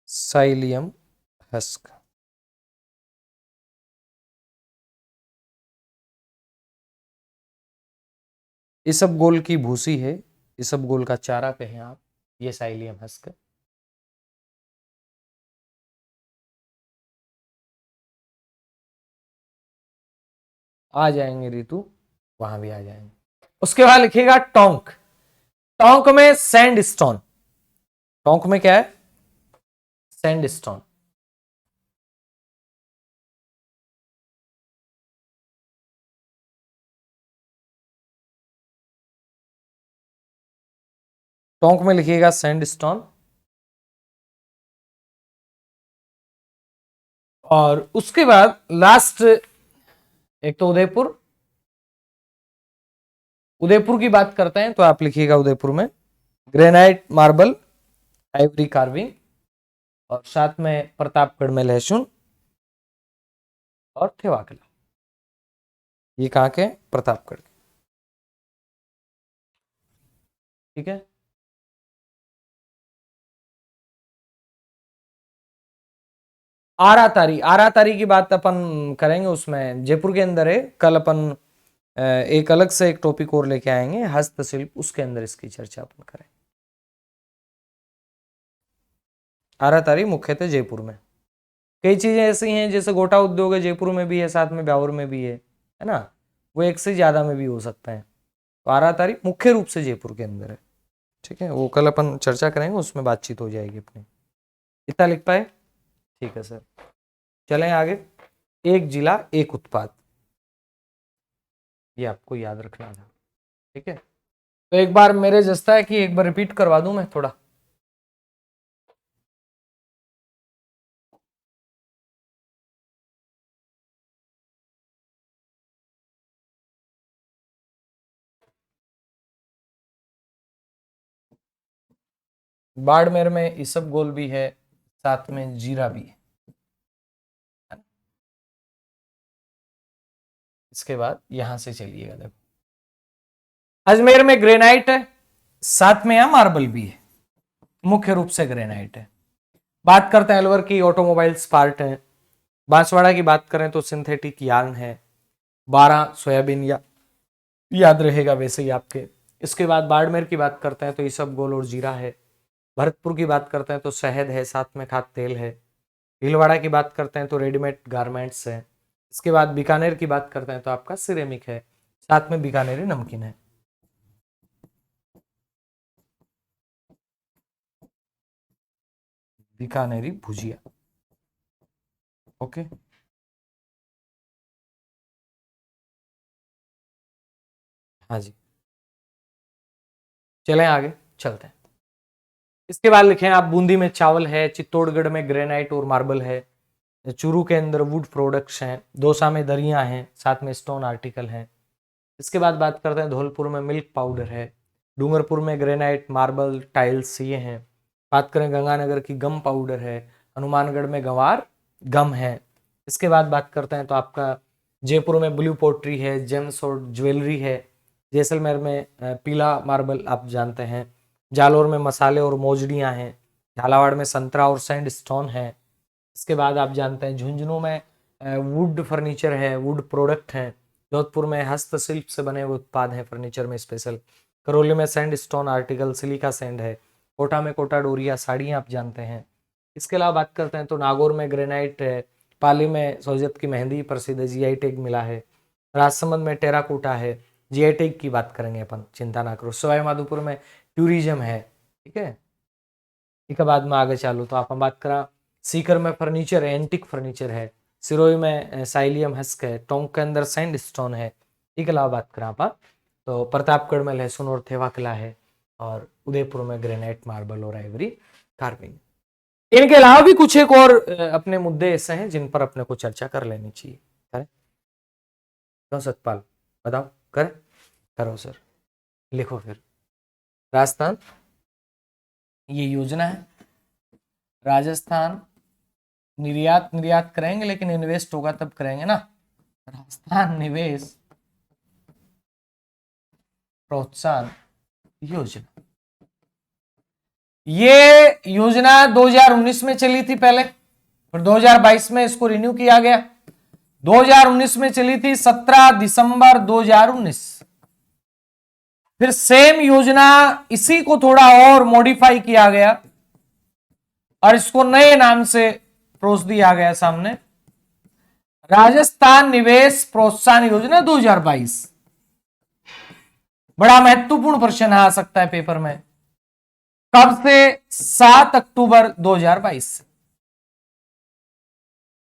Psyllium husk. इसबगोल की भूसी है, इसबगोल का चारा कहें आप, ये साइलियम हस्क। आ जाएंगे रितु, वहां भी आ जाएंगे। उसके बाद लिखिएगा टोंक। टोंक में सैंड स्टोन, टोंक में क्या है, सैंड स्टोन। टोंक में लिखिएगा सैंड स्टोन। और उसके बाद लास्ट, एक तो उदयपुर, उदयपुर की बात करते हैं तो आप लिखिएगा उदयपुर में ग्रेनाइट मार्बल, आइवरी कार्विंग, और साथ में प्रतापगढ़ में लहसुन और थेवा किला। ये कहां के, प्रतापगढ़, ठीक है। आरातारी, आरातारी की बात अपन करेंगे, उसमें जयपुर के अंदर है। कल अपन एक अलग से एक टॉपिक और लेके आएंगे, हस्तशिल्प, उसके अंदर इसकी चर्चा अपन करेंगे। आरातारी मुख्यतः जयपुर में। कई चीजें ऐसी हैं जैसे गोटा उद्योग है, जयपुर में भी है, साथ में ब्यावर में भी है ना, वो एक से ज्यादा में भी हो सकता है। तो आरातारी मुख्य रूप से जयपुर के अंदर है, ठीक है। वो कल अपन चर्चा करेंगे, उसमें बातचीत हो जाएगी अपनी। इतना लिख पाए, ठीक है सर। चलें आगे। एक जिला एक उत्पाद, ये आपको याद रखना था, ठीक है। तो एक बार मेरे जैसा है कि एक बार रिपीट करवा दूं मैं थोड़ा। बाड़मेर में इसबगोल भी है, साथ में जीरा भी है। इसके बाद यहां से चलिएगा, देखो अजमेर में ग्रेनाइट है, साथ में यहां मार्बल भी है, मुख्य रूप से ग्रेनाइट है। बात करते हैं अलवर की, ऑटोमोबाइल्स पार्ट है। बांसवाड़ा की बात करें तो सिंथेटिक यार्न है। 12 सोयाबीन या याद रहेगा वैसे ही आपके। इसके बाद बाड़मेर की बात करते हैं तो इसबगोल और जीरा है। भरतपुर की बात करते हैं तो शहद है, साथ में खाद्य तेल है। भीलवाड़ा की बात करते हैं तो रेडीमेड गारमेंट्स है। इसके बाद बीकानेर की बात करते हैं तो आपका सिरेमिक है, साथ में बीकानेरी नमकीन है। बीकानेरी भुजिया, ओके। हाँ जी, चलें आगे चलते हैं। इसके बाद लिखे आप बूंदी में चावल है, चित्तौड़गढ़ में ग्रेनाइट और मार्बल है, चूरू के अंदर वुड प्रोडक्ट्स हैं, दौसा में दरियां हैं, साथ में स्टोन आर्टिकल हैं। इसके बाद बात करते हैं धौलपुर में मिल्क पाउडर है, डूंगरपुर में ग्रेनाइट मार्बल टाइल्स ये हैं। बात करें गंगानगर की गम पाउडर है, हनुमानगढ़ में गंवार गम है। इसके बाद बात करते हैं तो आपका जयपुर में ब्लू पोट्री है, जेम्स और ज्वेलरी है। जैसलमेर में पीला मार्बल आप जानते हैं। जालोर में मसाले और मोजड़ियाँ हैं। झालावाड़ में संतरा और सैंड स्टोन है। इसके बाद आप जानते हैं झुंझुनू में वुड फर्नीचर है, वुड प्रोडक्ट हैं। जोधपुर में हस्तशिल्प से बने हुए उत्पाद हैं फर्नीचर में स्पेशल। करौली में sand stone article silica sand है। कोटा में कोटा डोरिया साड़ियाँ आप जानते हैं। इसके अलावा बात करते हैं तो नागौर में ग्रेनाइट है। पाली में सोजत की मेहंदी प्रसिद्ध है, जीआई टैग मिला है। राजसमंद में टेराकोटा है। जिएटिक की बात करेंगे अपन, चिंता ना करो। सवाई माधोपुर में टूरिज्म है, ठीक है। इसके बाद में आगे चालू तो आप बात करा, सीकर में फर्नीचर है, एंटिक फर्नीचर है। सिरोही में साइलियम हस्क है। टोंक के अंदर सैंड स्टोन है। इसके अलावा बात करा आप तो प्रतापगढ़ में लहसुन और थेवा किला है, और उदयपुर में ग्रेनाइट मार्बल और आइवरी कार्विंग। इनके अलावा भी कुछ एक और अपने मुद्दे ऐसे हैं जिन पर अपने को चर्चा कर लेनी चाहिए। करें क्यों सतपाल, बताओ, करें? करो सर, लिखो फिर। राजस्थान, ये योजना है। राजस्थान निर्यात निर्यात करेंगे, लेकिन इन्वेस्ट होगा तब करेंगे ना। राजस्थान निवेश प्रोत्साहन योजना, ये योजना 2019 में चली थी पहले, फिर 2022 में इसको रिन्यू किया गया। 2019 में चली थी 17 दिसंबर 2019। फिर सेम योजना, इसी को थोड़ा और मॉडिफाई किया गया और इसको नए नाम से परोस दिया गया सामने, राजस्थान निवेश प्रोत्साहन योजना 2022। बड़ा महत्वपूर्ण प्रश्न आ सकता है पेपर में। कब से? 7 अक्टूबर 2022 से।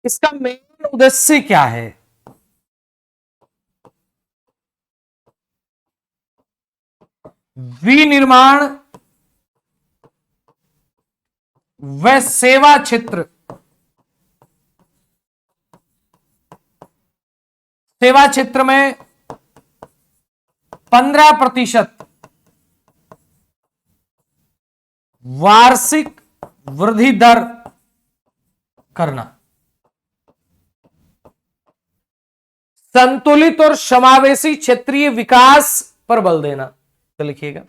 इसका मेन उद्देश्य क्या है? विनिर्माण व सेवा क्षेत्र, सेवा क्षेत्र में 15% वार्षिक वृद्धि दर करना, संतुलित और समावेशी क्षेत्रीय विकास पर बल देना। तो लिखिएगा,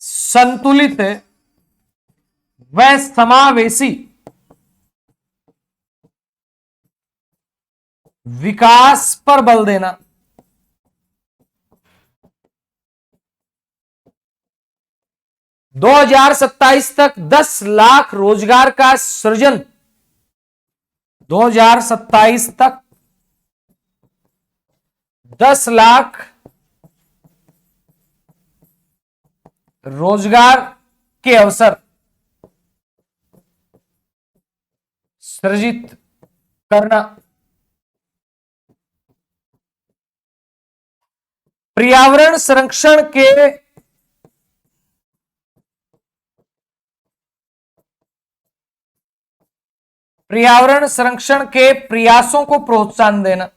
संतुलित व समावेशी विकास पर बल देना। 2027 तक 10 लाख रोजगार का सृजन। 2027 तक 10 लाख रोजगार के अवसर सृजित करना। पर्यावरण संरक्षण के प्रयासों को प्रोत्साहन देना।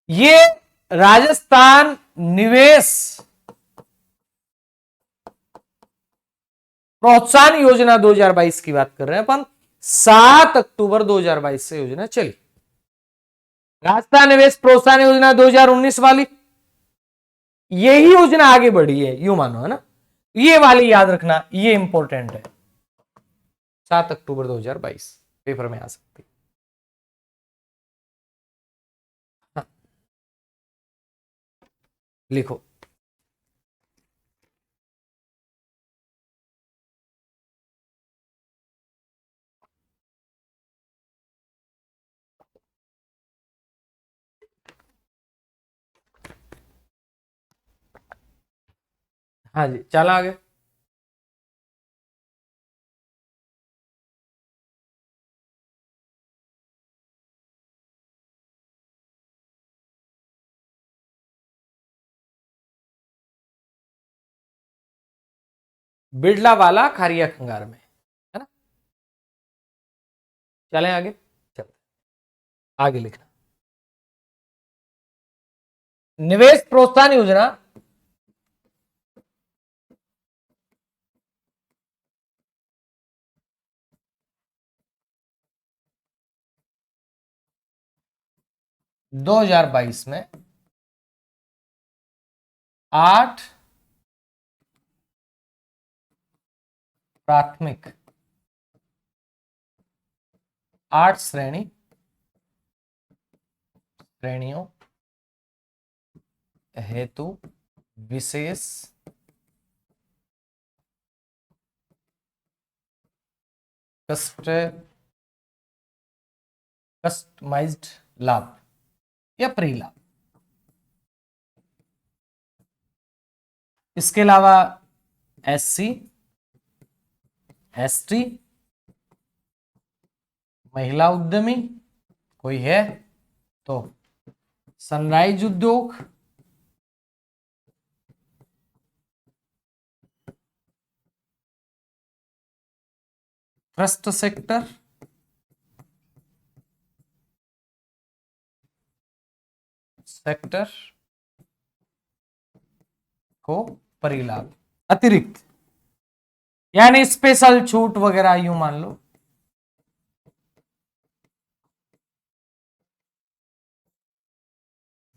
ये राजस्थान निवेश प्रोत्साहन योजना 2022 की बात कर रहे हैं अपन। 7 अक्टूबर 2022 से योजना चली। राजस्थान निवेश प्रोत्साहन योजना 2019 वाली, यही योजना आगे बढ़ी है, यूं मानो, है ना। ये वाली याद रखना, ये इंपॉर्टेंट है। 7 अक्टूबर 2022 पेपर में आ सकती है। हाँ, लिखो। हाँ जी, चला आगे। बिड़ला वाला खारिया खंगार में, है ना। चलें आगे, चलते आगे लिखना। निवेश प्रोत्साहन योजना दो हजार बाईस में 8 प्राथमिक 8 श्रेणियों हेतु विशेष कस्टमाइज्ड लाभ या प्री लाभ। इसके अलावा SC ST महिला उद्यमी कोई है तो सनराइज उद्योग, ट्रस्ट सेक्टर को परिलाभ अतिरिक्त, यानी स्पेशल छूट वगैरह यूं मान लो।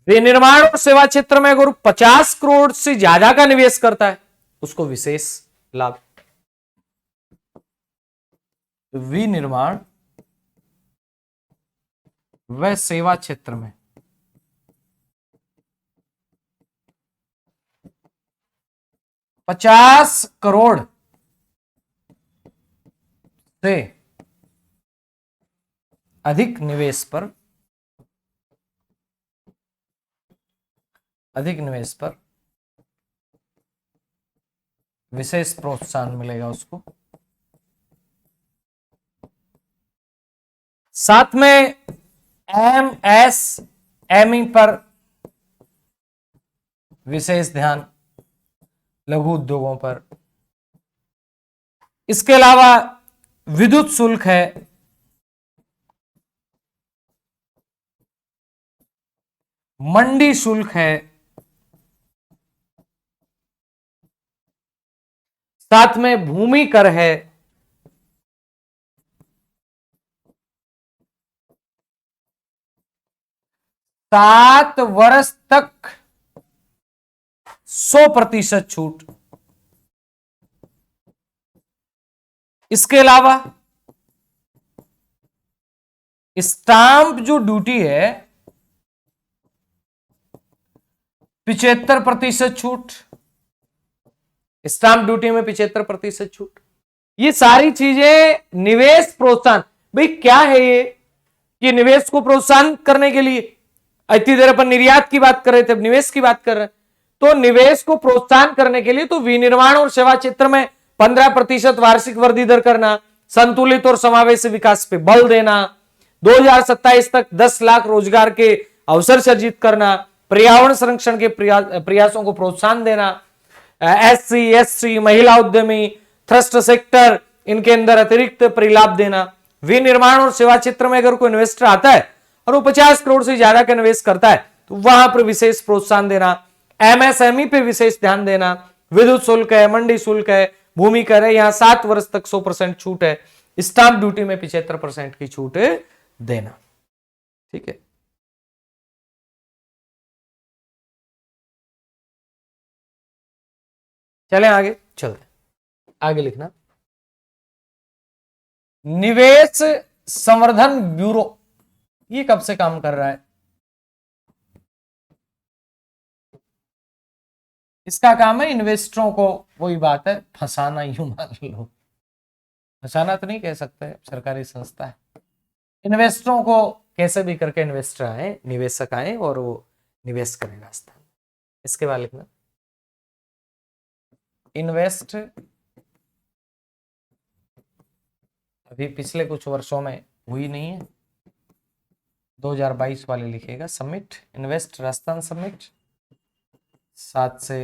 विनिर्माण और सेवा क्षेत्र में अगर 50 करोड़ से ज्यादा का निवेश करता है उसको विशेष लाभ। विनिर्माण व सेवा क्षेत्र में 50 करोड़ से अधिक निवेश पर विशेष प्रोत्साहन मिलेगा उसको। साथ में MSME पर विशेष ध्यान, लघु उद्योगों पर। इसके अलावा विद्युत शुल्क है, मंडी शुल्क है, साथ में भूमि कर है, 7 वर्ष तक 100% छूट। इसके अलावा स्टाम्प जो ड्यूटी है 75% छूट, स्टाम्प ड्यूटी में 75% छूट। ये सारी चीजें निवेश प्रोत्साहन। भाई क्या है ये कि निवेश को प्रोत्साहन करने के लिए, इतनी देर अपन निर्यात की बात कर रहे थे, निवेश की बात कर रहे हैं, तो निवेश को प्रोत्साहन करने के लिए तो विनिर्माण और सेवा क्षेत्र में 15% वार्षिक वृद्धि दर करना, संतुलित और समावेशी विकास पे बल देना, 2027 तक 10 लाख रोजगार के अवसर सृजित करना, पर्यावरण संरक्षण के प्रयासों को प्रोत्साहन देना, SC ST महिला उद्यमी, थ्रस्ट सेक्टर, इनके अंदर अतिरिक्त परिलाभ देना। विनिर्माण और सेवा क्षेत्र में अगर कोई इन्वेस्टर आता है और वो 50 करोड़ से ज्यादा का निवेश करता है तो वहां पर विशेष प्रोत्साहन देना, MSME पे विशेष ध्यान देना, विद्युत शुल्क है, मंडी शुल्क है, भूमि कर है, यहां 7 वर्ष तक 100% छूट है, स्टाम्प ड्यूटी में 75% की छूट देना। ठीक है, चलें आगे, चलते आगे लिखना। निवेश संवर्धन ब्यूरो ये कब से काम कर रहा है? इसका काम है इन्वेस्टरों को, वही बात है, फंसाना, यूं मान लो, फंसाना तो नहीं कह सकते, सरकारी संस्था है। इन्वेस्टरों को कैसे भी करके इन्वेस्टर आए, निवेशक आए और वो निवेश करें रास्ता। इसके बाद लिखना इन्वेस्ट, अभी पिछले कुछ वर्षों में हुई नहीं है, 2022 वाले लिखेगा। समिट, इन्वेस्ट राजस्थान समिट 7 से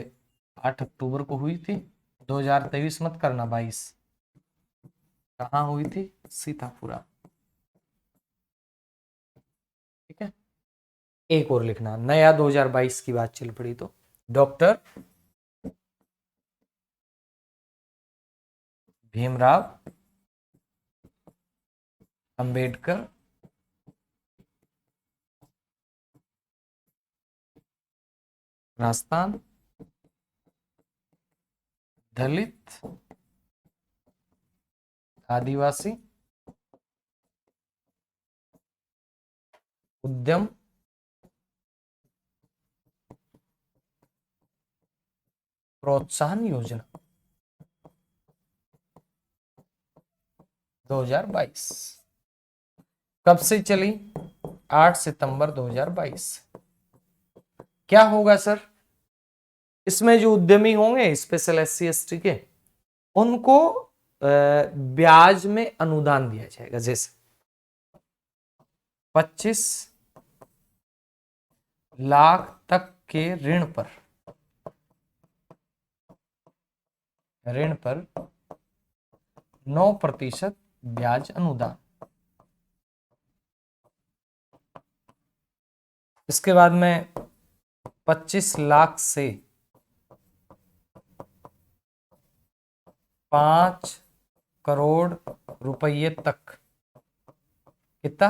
8 अक्टूबर को हुई थी, 2023 मत करना, 22 कहाँ हुई थी? सीतापुरा। ठीक है, एक और लिखना, नया 2022 की बात चल पड़ी तो डॉक्टर भीमराव अंबेडकर राजस्थान दलित आदिवासी उद्यम प्रोत्साहन योजना 2022 कब से चली? 8 सितंबर 2022। क्या होगा सर? इसमें जो उद्यमी होंगे स्पेशल SC ST के, उनको ब्याज में अनुदान दिया जाएगा। जैसे 25 लाख तक के ऋण पर 9% ब्याज अनुदान। इसके बाद में 25 लाख से 5 करोड़ रुपये तक कितना?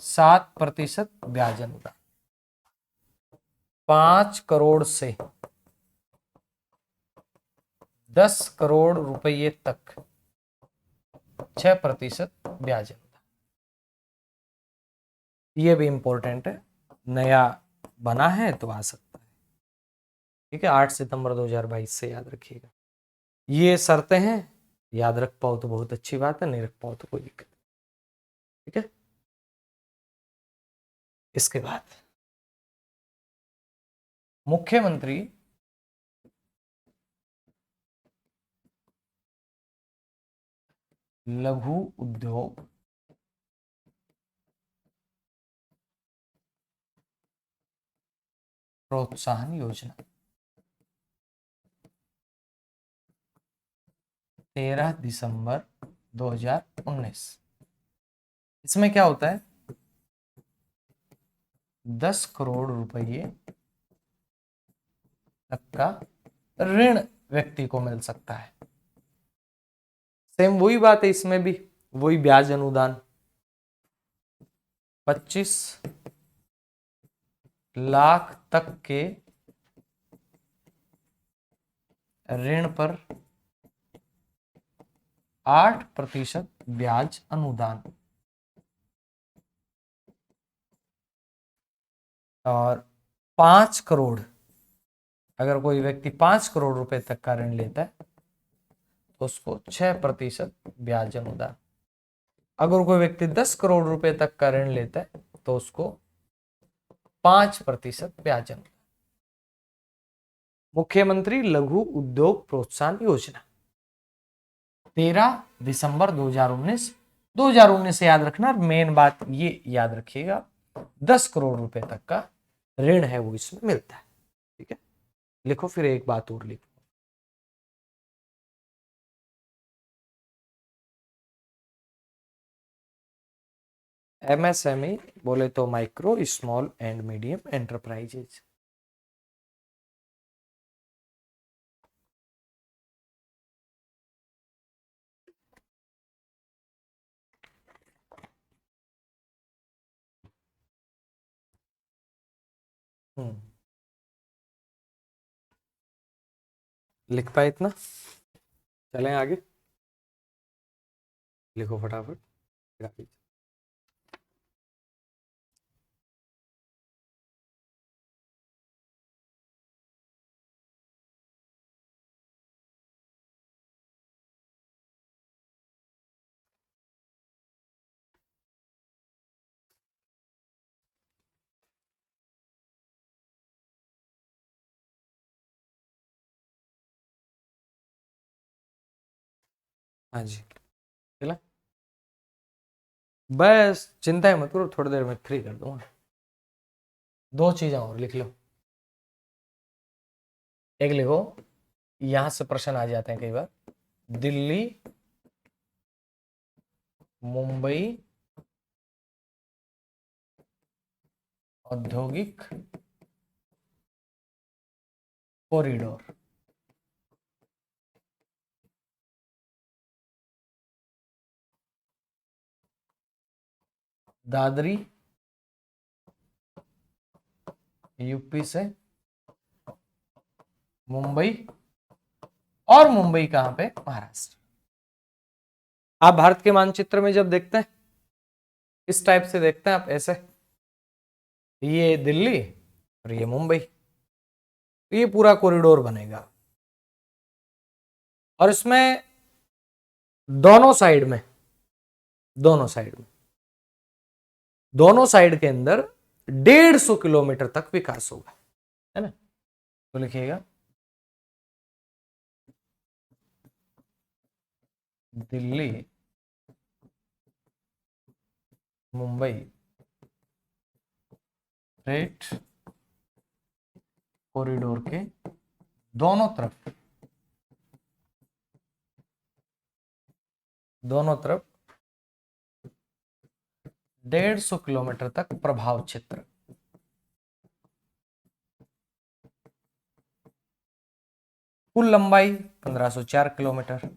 7% ब्याज अनुदान। 5 करोड़ से 10 करोड़ रुपये तक 6% ब्याज अनुदान। ये भी इंपॉर्टेंट है, नया बना है तो आ सकता है। ठीक है, 8 सितंबर 2022 से याद रखिएगा। ये शर्तें हैं, याद रख पाओ तो बहुत अच्छी बात है, नहीं रख पाओ तो कोई दिक्कत नहीं। ठीक है, इसके बाद मुख्यमंत्री लघु उद्योग प्रोत्साहन योजना 13 दिसंबर 2019। इसमें क्या होता है? 10 करोड़ रुपये तक का ऋण व्यक्ति को मिल सकता है। सेम वही बात है इसमें भी, वही ब्याज अनुदान। 25 लाख तक के ऋण पर 8% ब्याज अनुदान। और 5 करोड़, अगर कोई व्यक्ति 5 करोड़ रुपए तक का ऋण लेता है तो उसको 6% ब्याज अनुदान। अगर कोई व्यक्ति 10 करोड़ रुपए तक का ऋण लेता है तो उसको 5% ब्याज अनुदान। मुख्यमंत्री लघु उद्योग प्रोत्साहन योजना 13 दिसंबर 2019 से याद रखना। मेन बात ये याद रखिएगा, 10 करोड़ रुपए तक का ऋण है वो इसमें मिलता है। ठीक है, लिखो फिर एक बात और लिखो। MSME बोले तो micro small and medium enterprises. लिख पाए इतना? चलें आगे, लिखो फटाफट। हाँ जी, चला। बस चिंता ही मत करो, थोड़ी देर में फ्री कर दूंगा। 2 चीजें और लिख लो। एक लिखो, यहां से प्रश्न आ जाते हैं कई बार, दिल्ली मुंबई औद्योगिक कॉरिडोर। दादरी यूपी से मुंबई, और मुंबई कहां पे? महाराष्ट्र। आप भारत के मानचित्र में जब देखते हैं इस टाइप से देखते हैं आप, ऐसे ये दिल्ली और ये मुंबई। तो ये पूरा कॉरिडोर बनेगा और इसमें दोनों साइड में दोनों साइड के अंदर 150 किलोमीटर तक विकास होगा, है ना। तो लिखिएगा दिल्ली मुंबई फ्रेट कॉरिडोर के दोनों तरफ 150 किलोमीटर तक प्रभाव क्षेत्र, कुल लंबाई 1504 किलोमीटर।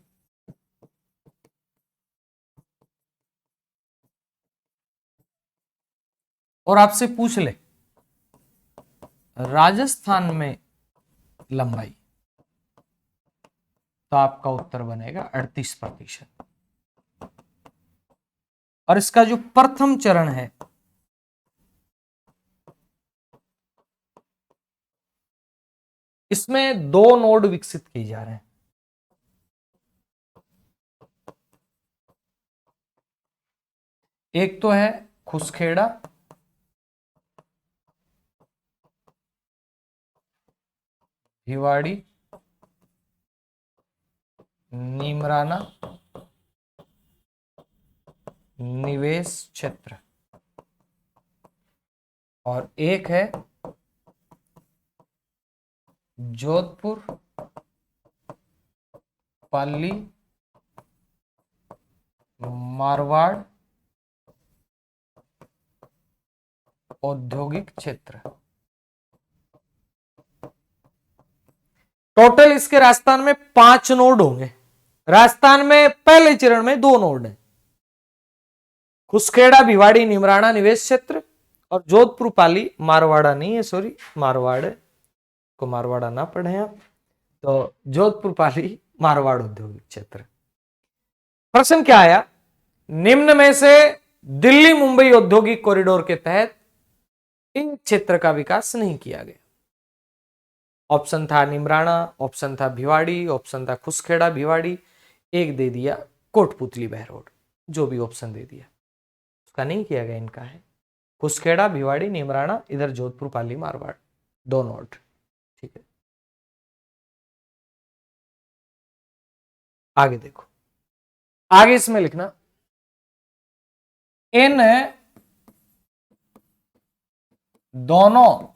और आपसे पूछ ले राजस्थान में लंबाई, तो आपका उत्तर बनेगा 38%। और इसका जो प्रथम चरण है इसमें 2 नोड विकसित किए जा रहे हैं। एक तो है खुसखेड़ा, भिवाड़ी, नीमराना निवेश क्षेत्र, और एक है जोधपुर पाली मारवाड़ औद्योगिक क्षेत्र। टोटल इसके राजस्थान में 5 नोड होंगे। राजस्थान में पहले चरण में 2 नोड है, खुसखेड़ा भिवाड़ी निमराना निवेश क्षेत्र और जोधपुर पाली मारवाड़ा नहीं है, सॉरी मारवाड़ को मारवाड़ा ना पढ़े आप, तो जोधपुर पाली मारवाड़ औद्योगिक क्षेत्र। प्रश्न क्या आया, निम्न में से दिल्ली मुंबई औद्योगिक कॉरिडोर के तहत इन क्षेत्र का विकास नहीं किया गया। ऑप्शन था निमराना, ऑप्शन था भिवाड़ी, ऑप्शन था खुसखेड़ा भिवाड़ी, एक दे दिया कोटपुतली बहरोड, जो भी ऑप्शन दे दिया उसका नहीं किया गया। इनका है खुसखेड़ा भिवाड़ी निमराना, इधर जोधपुर पाली मारवाड़, 2 नोट। ठीक है, आगे देखो, आगे इसमें लिखना इन दोनों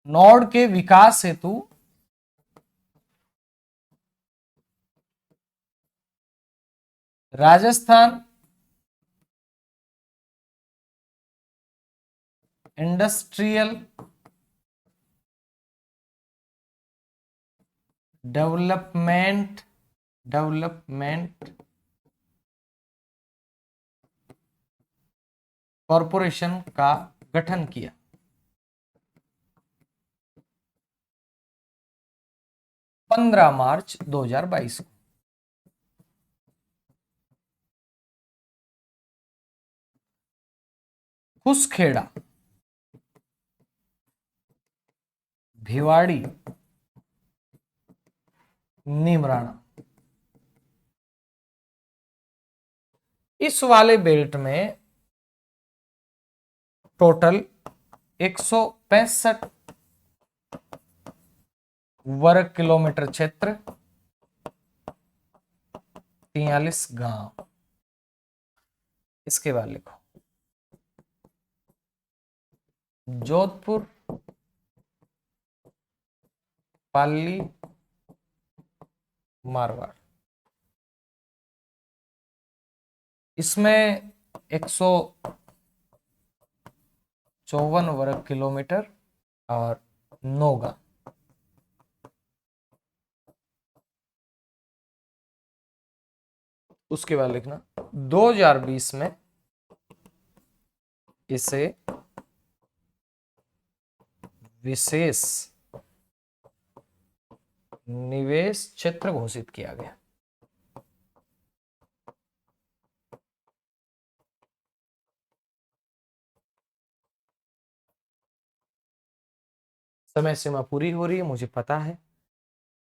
नोड के विकास हेतु राजस्थान इंडस्ट्रियल डेवलपमेंट कॉरपोरेशन का गठन किया। मार्च 15 2022 को। खुसखेड़ा भिवाड़ी नीमराना, इस वाले बेल्ट में टोटल 165 वर्ग किलोमीटर क्षेत्र, 43 गांव। इसके बाद लिखो जोधपुर पाली मारवाड़, इसमें 154 वर्ग किलोमीटर और 9 गांव। उसके बाद लिखना 2020 में इसे विशेष निवेश क्षेत्र घोषित किया गया। समय सीमा पूरी हो रही है, मुझे पता है।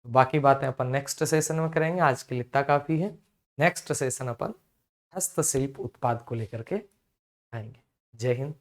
बाकी बातें अपन नेक्स्ट सेशन में करेंगे, आज के लिए इतना काफी है। नेक्स्ट सेशन अपन हस्तशिल्प उत्पाद को लेकर के आएंगे। जय हिंद।